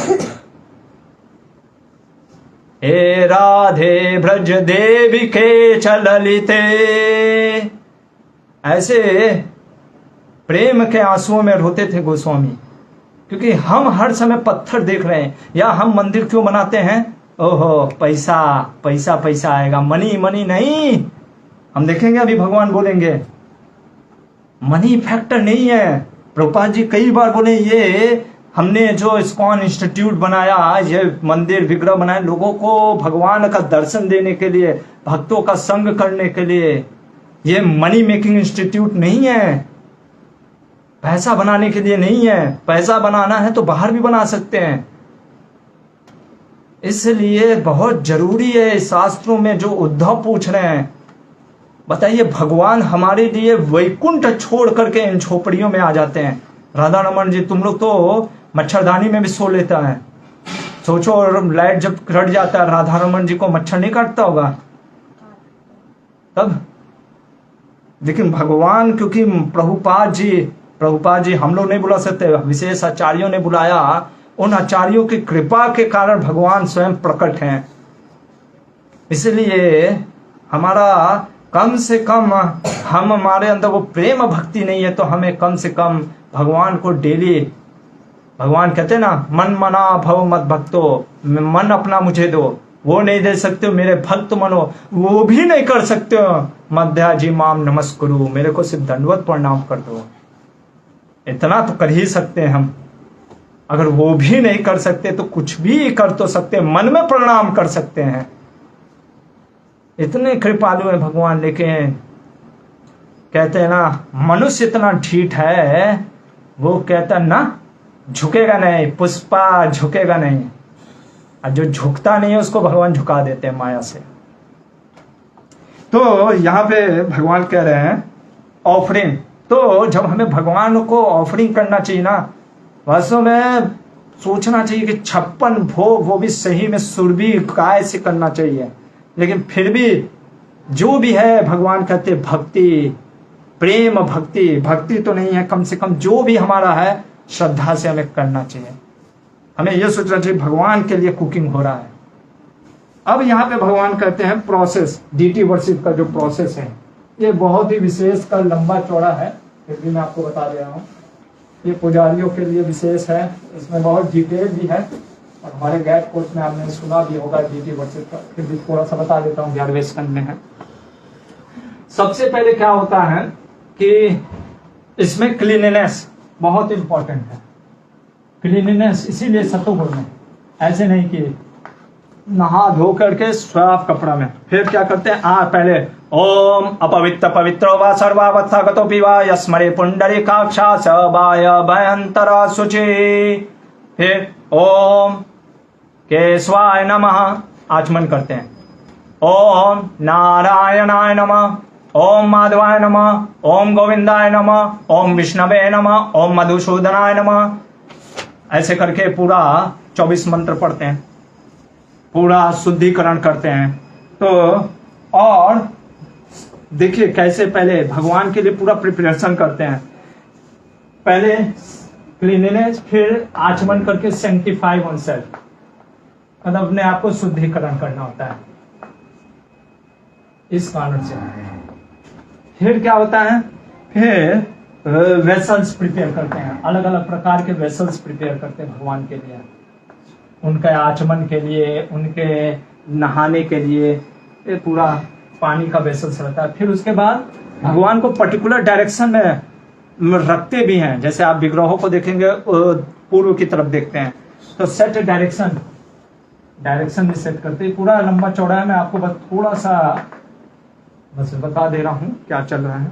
हे राधे ब्रज देवी के चललिते, ऐसे प्रेम के आंसुओं में रोते थे गोस्वामी। क्योंकि हम हर समय पत्थर देख रहे हैं। या हम मंदिर क्यों बनाते हैं? ओहो, पैसा पैसा पैसा आएगा, मनी मनी नहीं। हम देखेंगे अभी भगवान बोलेंगे मनी फैक्टर नहीं है। प्रभुपाद जी कई बार बोले ये हमने जो इस्कॉन इंस्टीट्यूट बनाया, ये मंदिर विग्रह बनाए लोगों को भगवान का दर्शन देने के लिए, भक्तों का संग करने के लिए। ये मनी मेकिंग इंस्टीट्यूट नहीं है, पैसा बनाने के लिए नहीं है। पैसा बनाना है तो बाहर भी बना सकते हैं। इसलिए बहुत जरूरी है शास्त्रों में जो उद्धव पूछ रहे हैं, बताइए भगवान हमारे लिए वैकुंठ छोड़ करके इन झोपड़ियों में आ जाते हैं। राधा रमन जी, तुम लोग तो मच्छरदानी में भी सो लेता है। सोचो, और लाइट जब कट जाता है, राधा रमन जी को मच्छर नहीं काटता होगा तब। लेकिन भगवान, क्योंकि प्रभुपाद जी हम लोग नहीं बुला सकते, विशेष आचार्यों ने बुलाया। उन आचार्यों की कृपा के कारण भगवान स्वयं प्रकट हैं। इसलिए हमारा कम से कम, हमारे अंदर वो प्रेम भक्ति नहीं है, तो हमें कम से कम भगवान को डेली, भगवान कहते हैं ना, मन मना भव मत भक्तो, मन अपना मुझे दो। वो नहीं दे सकते हो, मेरे भक्त मनो, वो भी नहीं कर सकते हो, मध्या जी माम नमस्कुरु, मेरे को सिर्फ दंडवत प्रणाम कर दो। इतना तो कर ही सकते हैं हम। अगर वो भी नहीं कर सकते तो कुछ भी कर तो सकते, मन में प्रणाम कर सकते हैं। इतने कृपालु है भगवान। लेकिन कहते हैं ना, मनुष्य इतना ढीठ है, वो कहता ना झुकेगा नहीं, पुष्पा झुकेगा नहीं। और जो झुकता नहीं है उसको भगवान झुका देते हैं माया से। तो यहाँ पे भगवान कह रहे हैं ऑफरिंग। तो जब हमें भगवान को ऑफरिंग करना चाहिए ना, वास्तव में सोचना चाहिए कि 56 भोग वो भी सही में सुरभि काय से करना चाहिए। लेकिन फिर भी जो भी है, भगवान कहते भक्ति, प्रेम भक्ति तो नहीं है, कम से कम जो भी हमारा है श्रद्धा से हमें करना चाहिए। हमें यह सोचना चाहिए भगवान के लिए कुकिंग हो रहा है। अब यहाँ पे भगवान कहते हैं प्रोसेस, डीटी वर्शिप का जो प्रोसेस है ये बहुत ही विशेष का लंबा चौड़ा है, फिर भी मैं आपको बता दे रहा हूँ। ये पुजारियों के लिए विशेष है, इसमें बहुत डिटेल भी है। और हमारे गाइड कोर्स में आपने सुना भी होगा डीटी वर्शिप का, फिर भी थोड़ा सा बता देता हूँ, 11वें स्कंद में है। सबसे पहले क्या होता है कि इसमें क्लीनलीनेस बहुत इंपॉर्टेंट है। क्लीनलीनेस इसीलिए सतोगुण में, ऐसे नहीं कि नहा धो करके साफ कपड़ा में। फिर क्या करते हैं, पहले ओम अपवित्र पवित्रो वा सर्वावस्थागतो वा यस्मरे पुंडरीकाक्षा स वाय भयंतरा शुचि। फिर ओम केशवाय नमः आचमन करते हैं। ओम नारायणाय नमः, ओम माधवाय नमः, ओम गोविंदाय नमः, ओम विष्णवे नमः, ओम मधुसूदनाय नमः। ऐसे करके पूरा 24 मंत्र पढ़ते हैं, पूरा शुद्धिकरण करते हैं। तो और देखिए कैसे पहले भगवान के लिए पूरा प्रिपरेशन करते हैं। पहले क्लीनलीनेस, फिर आचमन करके सैंक्टिफाई ओनसेल्फ, मतलब अपने आप को शुद्धिकरण करना होता है। इस कारण से फिर क्या होता है, फिर वेसल्स प्रिपेयर करते हैं, अलग अलग प्रकार के वेसल्स प्रिपेयर करते हैं भगवान के लिए, उनके आचमन के लिए, उनके नहाने के लिए। ये पूरा पानी का वेसल्स रहता है। फिर उसके बाद भगवान को पर्टिकुलर डायरेक्शन में रखते भी हैं। जैसे आप विग्रहों को देखेंगे पूर्व की तरफ देखते हैं, तो सेट डायरेक्शन, डायरेक्शन में सेट करते हैं। पूरा लंबा चौड़ा है, मैं आपको बस थोड़ा सा बस बता दे रहा हूं क्या चल रहा है।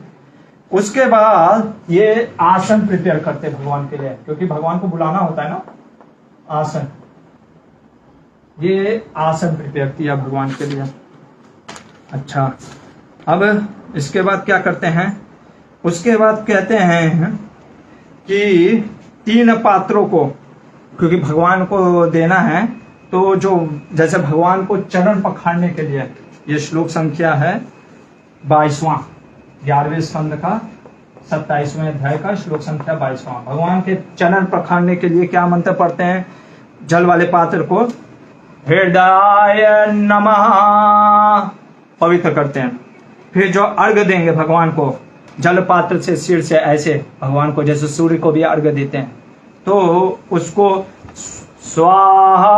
उसके बाद ये आसन प्रिपेयर करते हैं भगवान के लिए, क्योंकि भगवान को बुलाना होता है ना। आसन, ये आसन प्रिपेयर किया भगवान के लिए। अच्छा, अब इसके बाद क्या करते हैं, उसके बाद कहते हैं कि 3 पात्रों को, क्योंकि भगवान को देना है, तो जो जैसे भगवान को चरण पखाड़ने के लिए, ये श्लोक संख्या है 22वां, 11वें स्कंद का 27वें अध्याय का श्लोक संख्या 22वां। भगवान के चरण पखाड़ने के लिए क्या मंत्र पढ़ते हैं, जल वाले पात्र को हृदय नमः पवित्र करते हैं। फिर जो अर्घ देंगे भगवान को जल पात्र से, सिर से, ऐसे भगवान को जैसे सूर्य को भी अर्घ देते हैं, तो उसको स्वाहा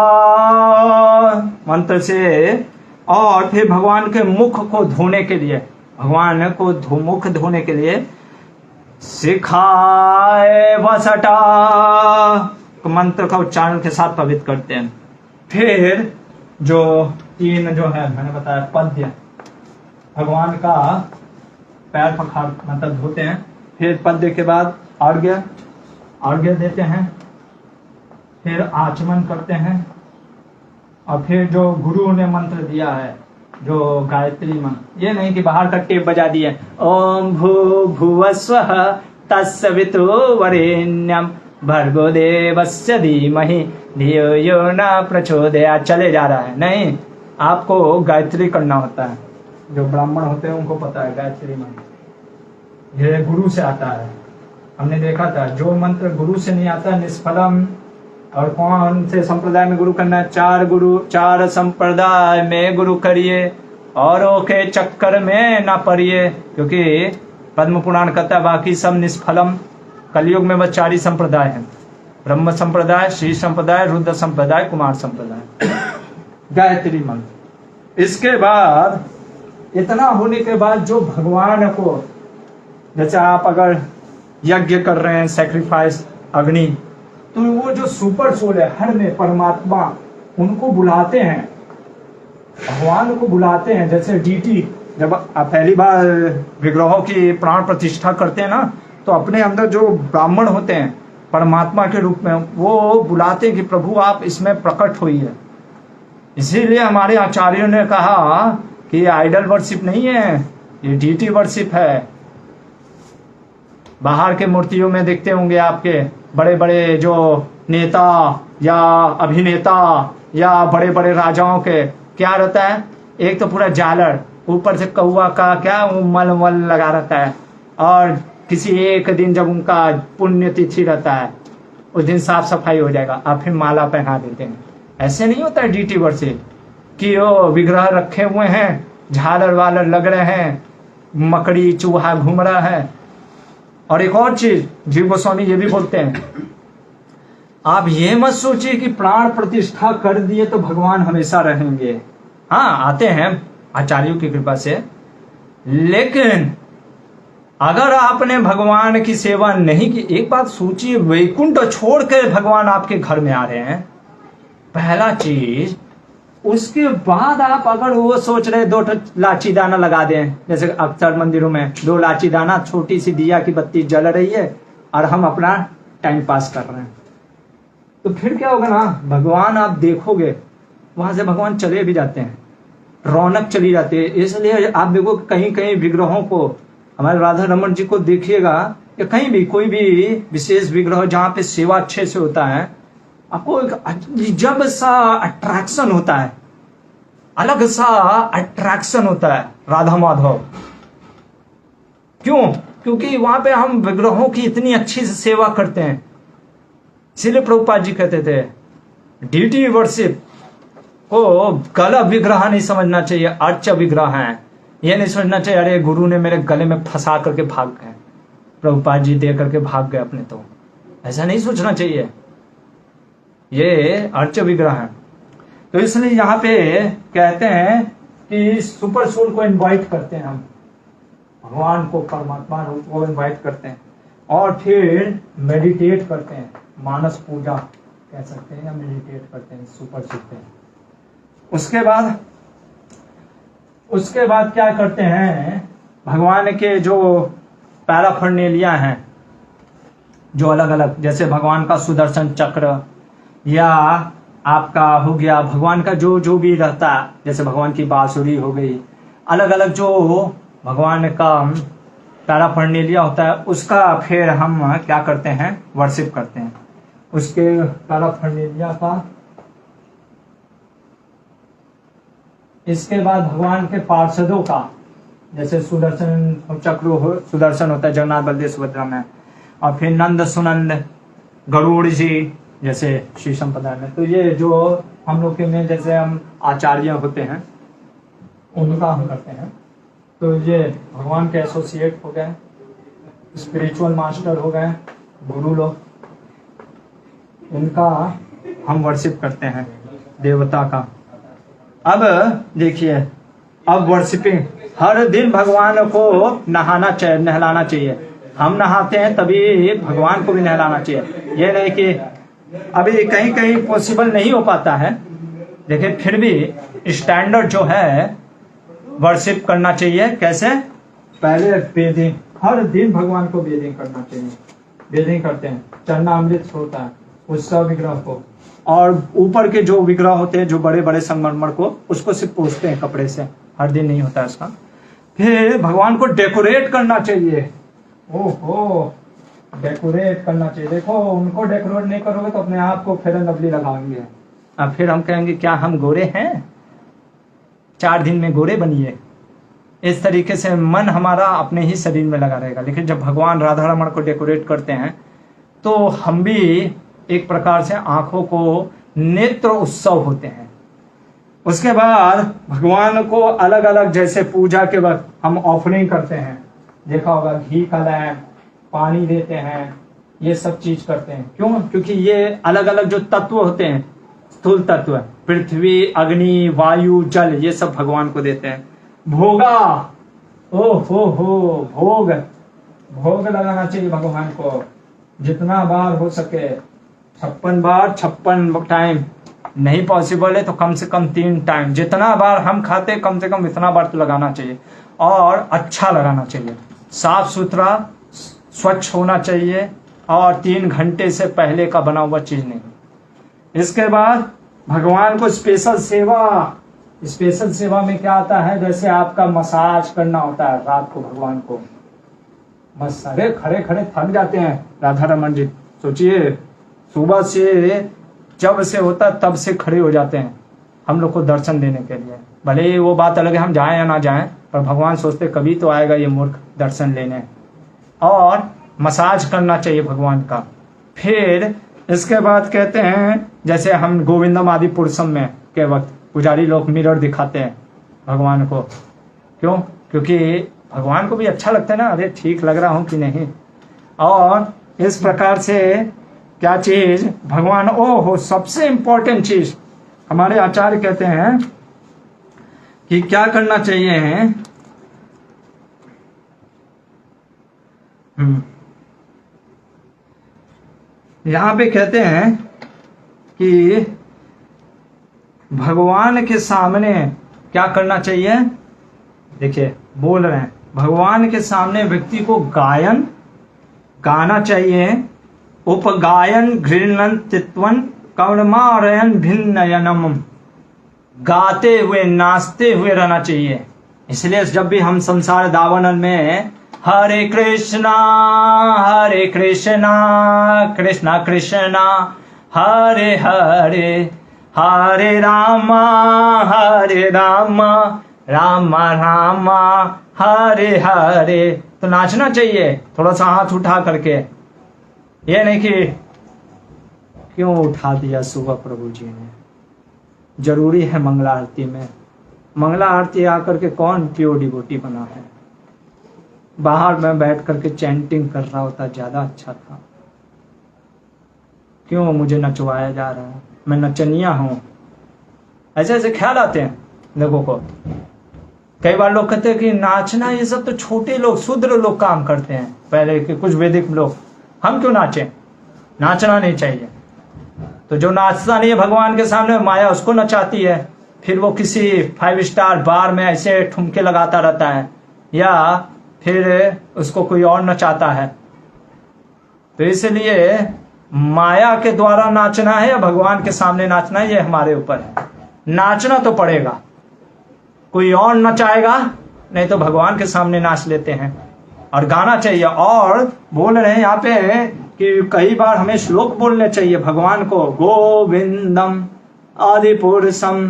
मंत्र से, और फिर भगवान के मुख को धोने के लिए, भगवान को मुख धोने के लिए सिखाए वसटा मंत्र का उच्चारण के साथ पवित्र करते हैं। फिर जो 3 जो है मैंने बताया पद्य, भगवान का पैर पखाड़ मतलब धोते हैं। फिर पद्य के बाद अर्घ्य देते हैं, फिर आचमन करते हैं, और फिर जो गुरु ने मंत्र दिया है, जो गायत्री मंत्र, ये नहीं कि बाहर का टेप बजा दिए ओम भू भुवस्वः तत्सवितुर्वरेण्यं भर्गो देवस्य धीमहि धियो यो न प्रचोदयात्, चले जा रहा है। नहीं, आपको गायत्री करना होता है। जो ब्राह्मण होते हैं उनको पता है गायत्री मंत्र, ये गुरु से आता है। हमने देखा था जो मंत्र गुरु से नहीं आता निष्फलम। और कौन से संप्रदाय में गुरु करना है, 4 गुरु 4 संप्रदाय में गुरु करिए, औरों के चक्कर में ना पड़िए, क्योंकि पद्म पुराण कहता है बाकी सब निष्फलम। कलयुग में बस 4 ही संप्रदाय हैं, ब्रह्म संप्रदाय, श्री संप्रदाय, रुद्र संप्रदाय, कुमार संप्रदाय। गायत्री मंत्र। इसके बाद इतना होने के बाद जो भगवान को, जैसे आप अगर यज्ञ कर रहे हैं, सैक्रिफाइस, अग्नि, तो वो जो सुपर सोल है हर में परमात्मा, उनको बुलाते हैं, भगवान को बुलाते हैं। जैसे डीटी जब आप पहली बार विग्रहों की प्राण प्रतिष्ठा करते हैं ना, तो अपने अंदर जो ब्राह्मण होते हैं परमात्मा के रूप में, वो बुलाते हैं कि प्रभु आप इसमें प्रकट होइए। इसीलिए हमारे आचार्यों ने कहा कि ये आइडल वर्शिप नहीं है, ये डीटी वर्शिप है। बाहर के मूर्तियों में देखते होंगे आपके बड़े बड़े जो नेता या अभिनेता या बड़े बड़े राजाओं के क्या रहता है, एक तो पूरा झालर, ऊपर से कौवा का क्या मल मल लगा रहता है, और किसी एक दिन जब उनका पुण्य तिथि रहता है उस दिन साफ सफाई हो जाएगा, आप फिर माला पहना देते हैं। ऐसे नहीं होता है डीटी वर्शिप कि वो विग्रह रखे हुए हैं, झालर वालर लग रहे हैं, मकड़ी चूहा घूम रहा है। और एक और चीज जीव गोस्वामी ये भी बोलते हैं, आप ये मत सोचिए कि प्राण प्रतिष्ठा कर दिए तो भगवान हमेशा रहेंगे। हाँ, आते हैं आचार्यों की कृपा से, लेकिन अगर आपने भगवान की सेवा नहीं की, एक बात सोचिए, वैकुंठ छोड़ कर भगवान आपके घर में आ रहे हैं, पहला चीज। उसके बाद आप अगर वो सोच रहे 2 लाची दाना लगा दें, जैसे अक्सर मंदिरों में 2 लाची दाना, छोटी सी दिया की बत्ती जल रही है और हम अपना टाइम पास कर रहे हैं, तो फिर क्या होगा ना, भगवान आप देखोगे वहां से भगवान चले भी जाते हैं, रौनक चली जाती है। इसलिए आप देखो कहीं कहीं विग्रहों को, हमारे राधा रमन जी को देखिएगा, या कहीं भी कोई भी विशेष विग्रह जहाँ पे सेवा अच्छे से होता है, आपको एक अजब सा अट्रैक्शन होता है, अलग सा अट्रैक्शन होता है राधा माधव। क्यों? क्योंकि वहां पे हम विग्रहों की इतनी अच्छी से सेवा करते हैं। इसीलिए प्रभुपाद जी कहते थे डीटी वर्शिप को गला विग्रह नहीं समझना चाहिए, अर्च विग्रह है। यह नहीं समझना चाहिए अरे गुरु ने मेरे गले में फंसा करके भाग गए, प्रभुपाद जी दे करके भाग गए अपने, तो ऐसा नहीं सोचना चाहिए, ये अर्च विग्रह है। तो इसलिए यहाँ पे कहते हैं कि सुपर सोल को इनवाइट करते हैं हम, भगवान को, परमात्मा को इनवाइट करते हैं, और फिर मेडिटेट करते हैं, मानस पूजा, कह सकते हैं या मेडिटेट करते हैं, सुपर सीखते हैं। उसके बाद क्या करते हैं, भगवान के जो पैराफर्नेलिया हैं, जो अलग अलग, जैसे भगवान का सुदर्शन चक्र या आपका हो गया भगवान का जो भी रहता है, जैसे भगवान की बांसुरी हो गई, अलग अलग जो भगवान का पैराफर्नेलिया होता है, उसका फिर हम क्या करते हैं, वर्शिप करते हैं उसके पैराफर्नेलिया का। इसके बाद भगवान के पार्षदों का, जैसे सुदर्शन चक्र सुदर्शन होता है जगन्नाथ बलदेव सुभद्रा में, और फिर नंद सुनंद गरुड़ जी जैसे श्री संपदा में। तो ये जो हम लोग के में जैसे हम आचार्य होते हैं उनका हम करते हैं। तो ये भगवान के एसोसिएट हो गए, स्पिरिचुअल मास्टर हो गए, गुरु लोग, उनका हम वर्शिप करते हैं, देवता का। अब देखिए, अब वर्शिपिंग, हर दिन भगवान को नहलाना चाहिए। हम नहाते हैं तभी भगवान को भी नहलाना चाहिए। ये नहीं कि अभी कहीं कहीं पॉसिबल नहीं हो पाता है, लेकिन फिर भी स्टैंडर्ड जो है वर्शिप करना चाहिए। कैसे, पहले बेदिंग, हर दिन भगवान को बेदिंग करना चाहिए। बेदिंग करते हैं, चरणामृत होता है उस सब विग्रह को, और ऊपर के जो विग्रह होते हैं जो बड़े बड़े संगमरमर को, उसको सिर्फ पोंछते हैं कपड़े से, हर दिन नहीं होता इसका। फिर भगवान को डेकोरेट करना चाहिए। ओहो, डेकोरेट करना चाहिए। देखो, उनको डेकोरेट नहीं करोगे तो अपने आप को फेयर एंड लवली लगाएंगे, अब फिर हम कहेंगे क्या हम गोरे हैं, 4 दिन में गोरे बनिए। इस तरीके से मन हमारा अपने ही शरीर में लगा रहेगा। लेकिन जब भगवान राधा रमण को डेकोरेट करते हैं तो हम भी एक प्रकार से आंखों को नेत्र उत्सव होते हैं। उसके बाद भगवान को अलग अलग, जैसे पूजा के वक्त हम ऑफरिंग करते हैं, देखा होगा, घी का लैंप, पानी देते हैं, ये सब चीज करते हैं। क्यों? क्योंकि ये अलग अलग जो तत्व होते हैं, स्थूल तत्व, पृथ्वी, अग्नि, वायु, जल, ये सब भगवान को देते हैं। भोगा, ओ हो, भोग लगाना चाहिए भगवान को, जितना बार हो सके, 56 बार 56 टाइम। नहीं पॉसिबल है तो कम से कम 3 टाइम, जितना बार हम खाते कम से कम इतना बार तो लगाना चाहिए। और अच्छा लगाना चाहिए, साफ सुथरा, स्वच्छ होना चाहिए, और 3 घंटे से पहले का बना हुआ चीज नहीं। इसके बाद भगवान को स्पेशल सेवा में क्या आता है, जैसे आपका मसाज करना होता है रात को भगवान को। अरे खड़े खड़े थक जाते हैं राधा रमन जी, सोचिए सुबह से जब से होता तब से खड़े हो जाते हैं हम लोग को दर्शन देने के लिए। भले ही वो बात अलग है हम जाएं या ना जाएं, पर भगवान सोचते कभी तो आएगा ये मूर्ख दर्शन लेने। और मसाज करना चाहिए भगवान का। फिर इसके बाद कहते हैं, जैसे हम गोविंदम आदि पुरुषम में के वक्त पुजारी लोग मिरर दिखाते हैं भगवान को। क्यों? क्योंकि भगवान को भी अच्छा लगता है ना, अरे ठीक लग रहा हूं कि नहीं। और इस प्रकार से क्या चीज भगवान, ओहो, सबसे इंपॉर्टेंट चीज हमारे आचार्य कहते हैं कि क्या करना चाहिए। यहां पे कहते हैं कि भगवान के सामने क्या करना चाहिए। देखिए बोल रहे हैं, भगवान के सामने व्यक्ति को गाना चाहिए। उपगायन घृणंतित्वन कौर्मारयन भिन्नयनम, गाते हुए नाचते हुए रहना चाहिए। इसलिए जब भी हम संसार दावानल में हरे कृष्णा कृष्णा कृष्णा हरे हरे, हरे रामा रामा रामा हरे हरे, तो नाचना चाहिए थोड़ा सा हाथ उठा करके। ये नहीं कि क्यों उठा दिया सुबह प्रभु जी ने, जरूरी है मंगला आरती में। मंगला आरती आकर के कौन प्योर डिवोटी बना है। बाहर में बैठ करके चैंटिंग कर रहा होता ज्यादा अच्छा था। क्यों मुझे नचवाया जा रहा है, मैं नचनिया हूं, ऐसे ऐसे ख्याल आते हैं लोगों को। कई बार लोग कहते हैं कि नाचना ये सब तो छोटे लोग, शूद्र लोग काम करते हैं, पहले के कुछ वैदिक लोग, हम क्यों नाचें। नाचना नहीं चाहिए। तो जो नाचता नहीं है भगवान के सामने, माया उसको नचाती है, फिर वो किसी 5 स्टार बार में ऐसे ठुमके लगाता रहता है, या फिर उसको कोई और नचाता है। तो इसलिए माया के द्वारा नाचना है या भगवान के सामने नाचना है, ये हमारे ऊपर है। नाचना तो पड़ेगा, कोई और नचाएगा नहीं तो भगवान के सामने नाच लेते हैं, और गाना चाहिए। और बोल रहे हैं यहाँ पे कि कई बार हमें श्लोक बोलने चाहिए भगवान को, गोविंदम आदि पुरुषम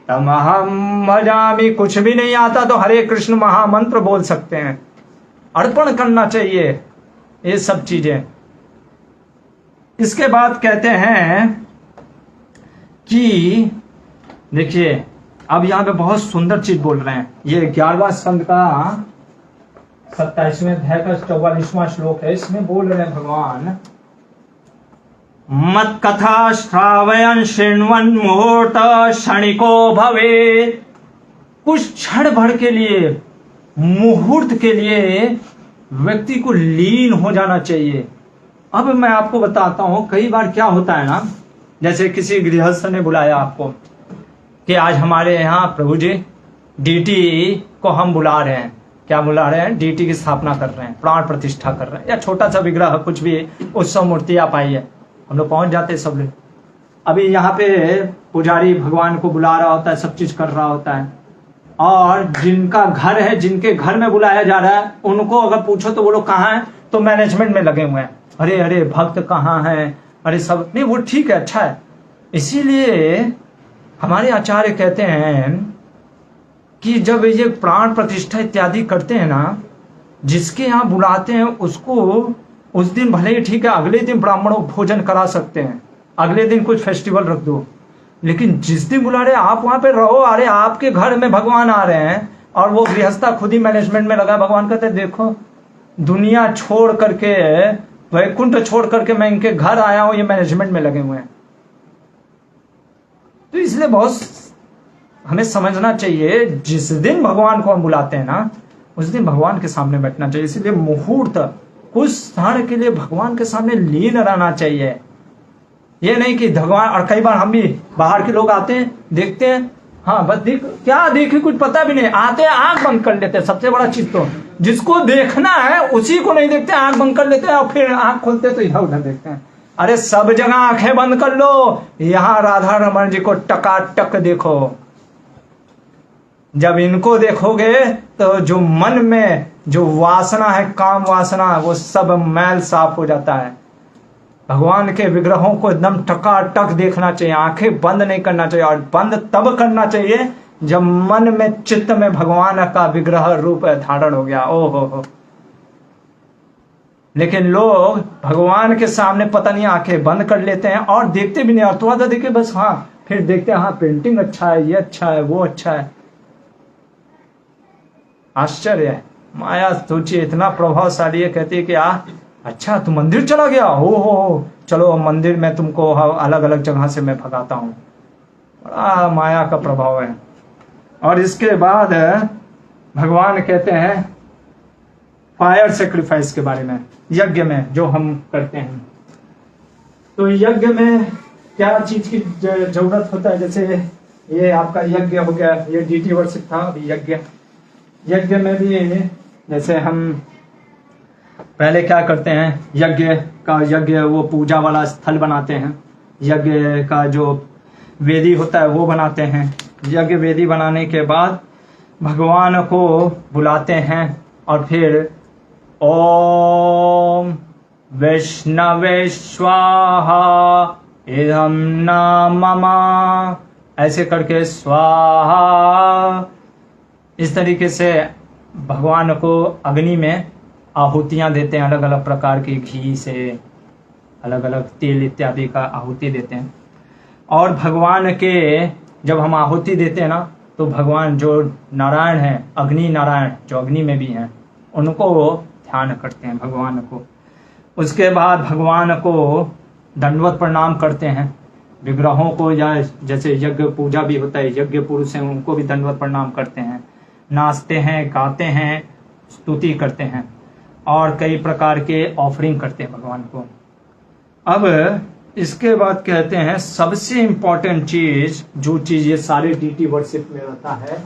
तमहम भजामि। कुछ भी नहीं आता तो हरे कृष्ण महामंत्र बोल सकते हैं, अर्पण करना चाहिए ये सब चीजें। इसके बाद कहते हैं कि देखिए अब यहां पे बहुत सुंदर चीज बोल रहे हैं। ये 11वां स्कंद का 27वें अध्याय का 44वां श्लोक है। इसमें बोल रहे हैं भगवान, मत कथा श्रावयन शृण्वन मुहूर्त क्षणिको भवे। कुछ क्षण भर के लिए, मुहूर्त के लिए व्यक्ति को लीन हो जाना चाहिए। अब मैं आपको बताता हूं, कई बार क्या होता है ना, जैसे किसी गृहस्थ ने बुलाया आपको कि आज हमारे यहाँ प्रभु जी डीटी को हम बुला रहे हैं। क्या बुला रहे हैं? डीटी की स्थापना कर रहे हैं, प्राण प्रतिष्ठा कर रहे हैं, या छोटा सा विग्रह कुछ भी उत्सव मूर्ति आप आइए, हम लोग पहुंच जाते हैं सब लोग। अभी यहाँ पे पुजारी भगवान को बुला रहा होता है, सब चीज कर रहा होता है, और जिनका घर है, जिनके घर में बुलाया जा रहा है, उनको अगर पूछो तो वो लोग कहाँ हैं, तो मैनेजमेंट में लगे हुए हैं। अरे अरे भक्त कहाँ हैं, अरे सब नहीं, वो ठीक है, अच्छा है। इसीलिए हमारे आचार्य कहते हैं कि जब ये प्राण प्रतिष्ठा इत्यादि करते हैं ना, जिसके यहाँ बुलाते हैं उसको उस दिन भले ही ठीक है, अगले दिन ब्राह्मणों को भोजन करा सकते हैं, अगले दिन कुछ फेस्टिवल रख दो, लेकिन जिस दिन बुला रहे आप वहां पे रहो। अरे आपके घर में भगवान आ रहे हैं और वो गृहस्था खुद ही मैनेजमेंट में लगा। भगवान कहते हैं देखो, दुनिया छोड़ करके, वैकुंठ छोड़ करके मैं इनके घर आया हूं, ये मैनेजमेंट में लगे हुए हैं। तो इसलिए बहुत हमें समझना चाहिए, जिस दिन भगवान को हम बुलाते हैं ना, उस दिन भगवान के सामने बैठना चाहिए। इसलिए मुहूर्त, कुछ क्षण के लिए भगवान के सामने लीन रहना चाहिए। ये नहीं कि भगवान, और कई बार हम भी बाहर के लोग आते हैं, देखते हैं, हाँ बस क्या देखे कुछ पता भी नहीं, आते हैं आंख बंद कर लेते हैं। सबसे बड़ा चीज तो जिसको देखना है उसी को नहीं देखते, आंख बंद कर लेते हैं, और फिर आंख खोलते तो इधर उधर देखते हैं। अरे सब जगह आंखें बंद कर लो, यहाँ राधा रमन जी को टकाटक देखो। जब इनको देखोगे तो जो मन में जो वासना है, काम वासना, वो सब मैल साफ हो जाता है। भगवान के विग्रहों को एकदम टकाटक देखना चाहिए, आंखें बंद नहीं करना चाहिए। और बंद तब करना चाहिए जब मन में, चित्त में भगवान का विग्रह रूप धारण हो गया। ओ हो। लेकिन लोग भगवान के सामने पता नहीं आंखें बंद कर लेते हैं और देखते भी नहीं, और थोड़ा सा देखे बस, हाँ फिर देखते हैं, हाँ पेंटिंग अच्छा है, ये अच्छा है, वो अच्छा है। आश्चर्य है, माया सोचिए इतना प्रभावशाली है। कहती है कि अच्छा तू मंदिर चला गया, हो चलो मंदिर में तुमको अलग अलग जगह से मैं भगाता हूं। बड़ा माया का प्रभाव है। और इसके बाद भगवान कहते हैं फायर सेक्रीफाइस के बारे में, यज्ञ में जो हम करते हैं। तो यज्ञ में क्या चीज की जरूरत होता है? जैसे ये आपका यज्ञ हो गया, ये डीटी वर्षिप था। अभी यज्ञ में भी जैसे हम पहले क्या करते हैं, यज्ञ वो पूजा वाला स्थल बनाते हैं, यज्ञ का जो वेदी होता है वो बनाते हैं। यज्ञ वेदी बनाने के बाद भगवान को बुलाते हैं और फिर ओम वैष्णवे स्वाहा इदं न मम, ऐसे करके स्वाहा, इस तरीके से भगवान को अग्नि में आहुतियां देते हैं। अलग अलग प्रकार के घी से, अलग अलग तेल इत्यादि का आहुति देते हैं। और भगवान के जब हम आहुति देते हैं ना, तो भगवान जो नारायण हैं, अग्नि नारायण जो अग्नि में भी हैं, उनको ध्यान करते हैं भगवान को। उसके बाद भगवान को दंडवत प्रणाम करते हैं। विग्रहों को, या जैसे यज्ञ पूजा भी होता है, यज्ञ पुरुष हैं उनको भी दंडवत प्रणाम करते हैं। नाचते हैं, गाते हैं, स्तुति करते हैं और कई प्रकार के ऑफरिंग करते हैं भगवान को। अब इसके बाद कहते हैं सबसे इंपॉर्टेंट चीज, जो चीज ये सारे डीटी वर्शिप में रहता है,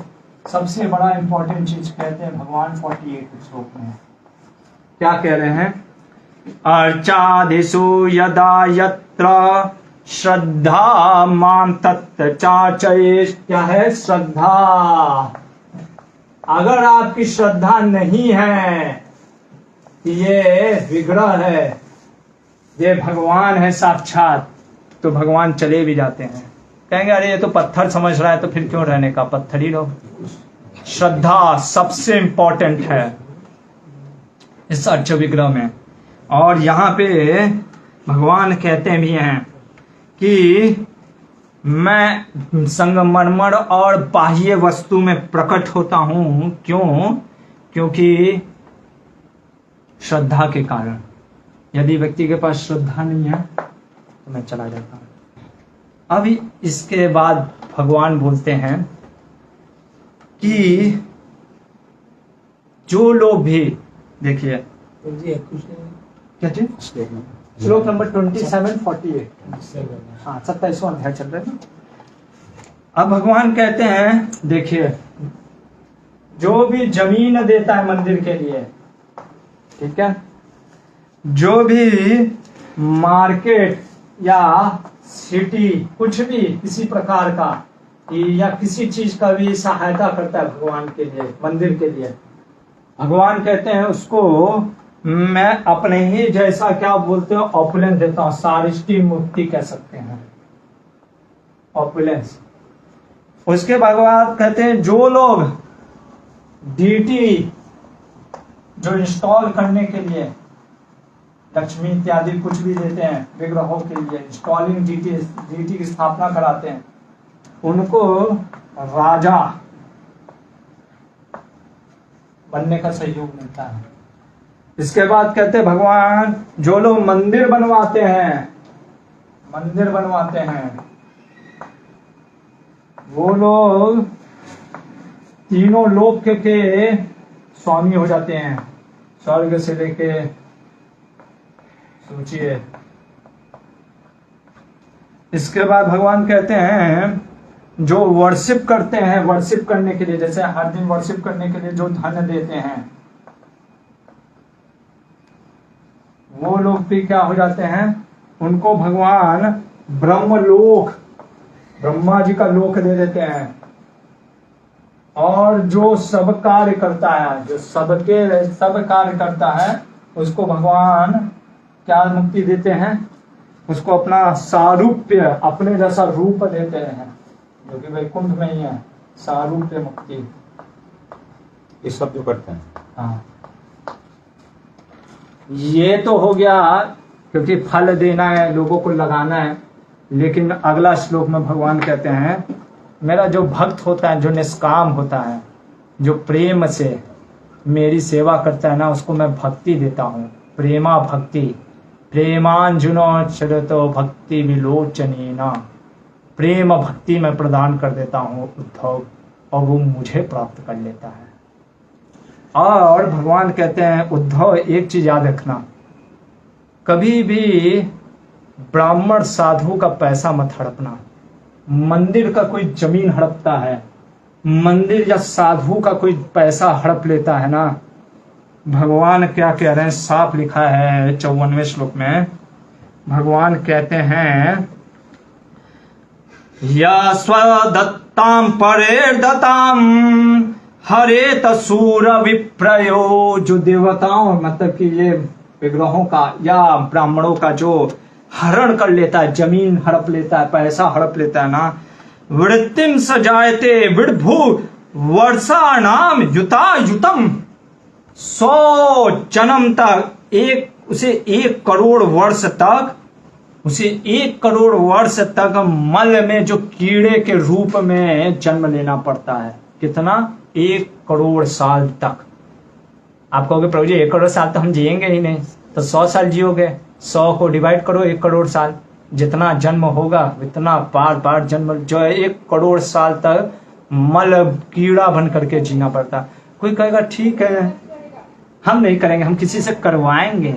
सबसे बड़ा इंपॉर्टेंट चीज कहते हैं भगवान 48 श्लोक में क्या कह रहे हैं? अर्चादिषु यदा यत्र श्रद्धा मां तत् चाचयेत्। क्या है? श्रद्धा। अगर आपकी श्रद्धा नहीं है कि ये विग्रह है, ये भगवान है साक्षात, तो भगवान चले भी जाते हैं। कहेंगे अरे ये तो पत्थर समझ रहा है, तो फिर क्यों रहने का, पत्थर ही रहो। श्रद्धा सबसे इंपॉर्टेंट है इस अर्च विग्रह में। और यहाँ पे भगवान कहते भी हैं कि मैं संगमरमर और बाह्य वस्तु में प्रकट होता हूं। क्यों? क्योंकि श्रद्धा के कारण। यदि व्यक्ति के पास श्रद्धा नहीं है तो मैं चला जाता हूं। अभी इसके बाद भगवान बोलते हैं कि जो लोग भी, देखिए क्या चीज, श्लोक नंबर 27-48, हाँ 27वां अध्याय चल रहा है। अब भगवान कहते हैं, देखिए जो भी जमीन देता है मंदिर के लिए, ठीक है, जो भी मार्केट या सिटी कुछ भी किसी प्रकार का या किसी चीज का भी सहायता करता है भगवान के लिए, मंदिर के लिए, भगवान कहते हैं उसको मैं अपने ही जैसा, क्या बोलते हो, ऑपुलेंस देता हूं। सारिष्टी मुक्ति कह सकते हैं, ऑपुलेंस। उसके भगवान कहते हैं जो लोग डीटी जो इंस्टॉल करने के लिए लक्ष्मी इत्यादि कुछ भी देते हैं विग्रहों के लिए, इंस्टॉलिंग डीटी की स्थापना कराते हैं, उनको राजा बनने का सहयोग मिलता है। इसके बाद कहते हैं भगवान जो लोग मंदिर बनवाते हैं वो लोग तीनों लोक के स्वामी हो जाते हैं, स्वर्ग से लेके, सोचिए। इसके बाद भगवान कहते हैं जो वर्शिप करते हैं, वर्शिप करने के लिए, जैसे हर दिन वर्शिप करने के लिए जो धन देते हैं, वो लोग भी क्या हो जाते हैं, उनको भगवान ब्रह्मलोक, ब्रह्मा जी का लोक दे देते हैं। और जो सब कार्य करता है, जो सब कार्य करता है, उसको भगवान क्या मुक्ति देते हैं, उसको अपना सारूप्य, अपने जैसा रूप देते हैं, जो कि वैकुंठ में ही है, सारूप्य मुक्ति। ये सब जो करते हैं, हाँ, ये तो हो गया क्योंकि फल देना है, लोगों को लगाना है। लेकिन अगला श्लोक में भगवान कहते हैं मेरा जो भक्त होता है, जो निष्काम होता है, जो प्रेम से मेरी सेवा करता है ना, उसको मैं भक्ति देता हूँ। प्रेमा भक्ति, प्रेमांजुनो चरतो भक्ति विलोचनेना, प्रेम भक्ति मैं प्रदान कर देता हूँ उद्धव, और वो मुझे प्राप्त कर लेता है। और भगवान कहते हैं उद्धव एक चीज याद रखना, कभी भी ब्राह्मण साधु का पैसा मत हड़पना। मंदिर का कोई जमीन हड़पता है, मंदिर या साधु का कोई पैसा हड़प लेता है ना, भगवान क्या कह रहे हैं, साफ लिखा है 54वें श्लोक में। भगवान कहते हैं या स्वदत्ताम परेर्दताम हरे तसूर विप्रयो, जो देवताओं मतलब कि ये विग्रहों का या ब्राह्मणों का जो हरण कर लेता है, जमीन हड़प लेता है, पैसा हड़प लेता है ना, वृत्तिम सजायते विडभू वर्षा नाम युता युतम, 100 जन्म तक, उसे 1 करोड़ वर्ष तक, उसे 1 करोड़ वर्ष तक मल में जो कीड़े के रूप में जन्म लेना पड़ता है। कितना? 1 करोड़ साल तक। आप कहोगे प्रभु जी 1 करोड़ साल तो हम जिएंगे ही नहीं, तो 100 साल जियोगे, 100 को डिवाइड करो 1 करोड़ साल, जितना जन्म होगा उतना बार बार जन्म, जो है 1 करोड़ साल तक मल कीड़ा बन करके जीना पड़ता। कोई कहेगा ठीक है हम नहीं करेंगे, हम किसी से करवाएंगे।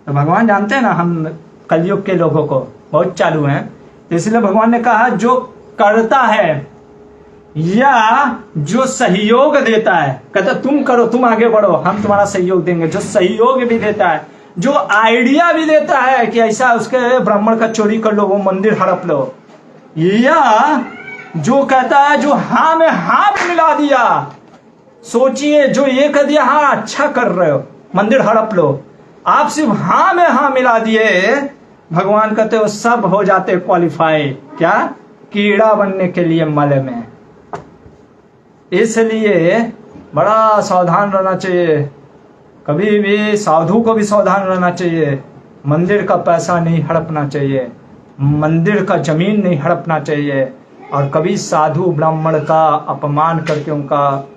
तो भगवान जानते हैं ना हम कलयुग के लोगों को, बहुत चालू हैं। इसलिए भगवान ने कहा जो करता है या जो सहयोग देता है, कहता तुम करो, तुम आगे बढ़ो, हम तुम्हारा सहयोग देंगे। जो सहयोग भी देता है, जो आइडिया भी देता है कि ऐसा उसके ब्राह्मण का चोरी कर लो, वो मंदिर हड़प लो, या जो कहता है जो हाँ में हाँ भी मिला दिया, सोचिए जो ये कह दिया हाँ अच्छा कर रहे हो, मंदिर हड़प लो, आप सिर्फ हाँ में हाँ मिला दिए, भगवान कहते हो सब हो जाते क्वालिफाई, क्या कीड़ा बनने के लिए मल में। इसलिए बड़ा सावधान रहना चाहिए, कभी भी साधु को भी सावधान रहना चाहिए। मंदिर का पैसा नहीं हड़पना चाहिए, मंदिर का जमीन नहीं हड़पना चाहिए, और कभी साधु ब्राह्मण का अपमान करके उनका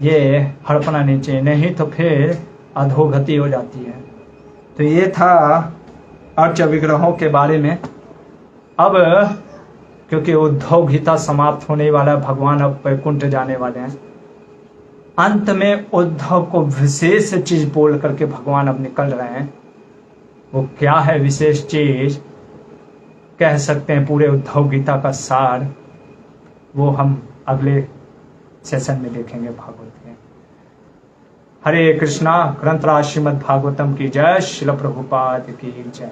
ये हड़पना नहीं चाहिए, नहीं तो फिर अधोगति हो जाती है। तो ये था अर्च विग्रहों के बारे में। अब क्योंकि उद्धव गीता समाप्त होने वाला है, भगवान अब वैकुंठ जाने वाले हैं, अंत में उद्धव को विशेष चीज बोल करके भगवान अब निकल रहे हैं। वो क्या है विशेष चीज, कह सकते हैं पूरे उद्धव गीता का सार, वो हम अगले सेशन में देखेंगे भागवत में। हरे कृष्णा। ग्रंथराज श्रीमद् भागवतम की जय, श्रील प्रभुपाद की जय।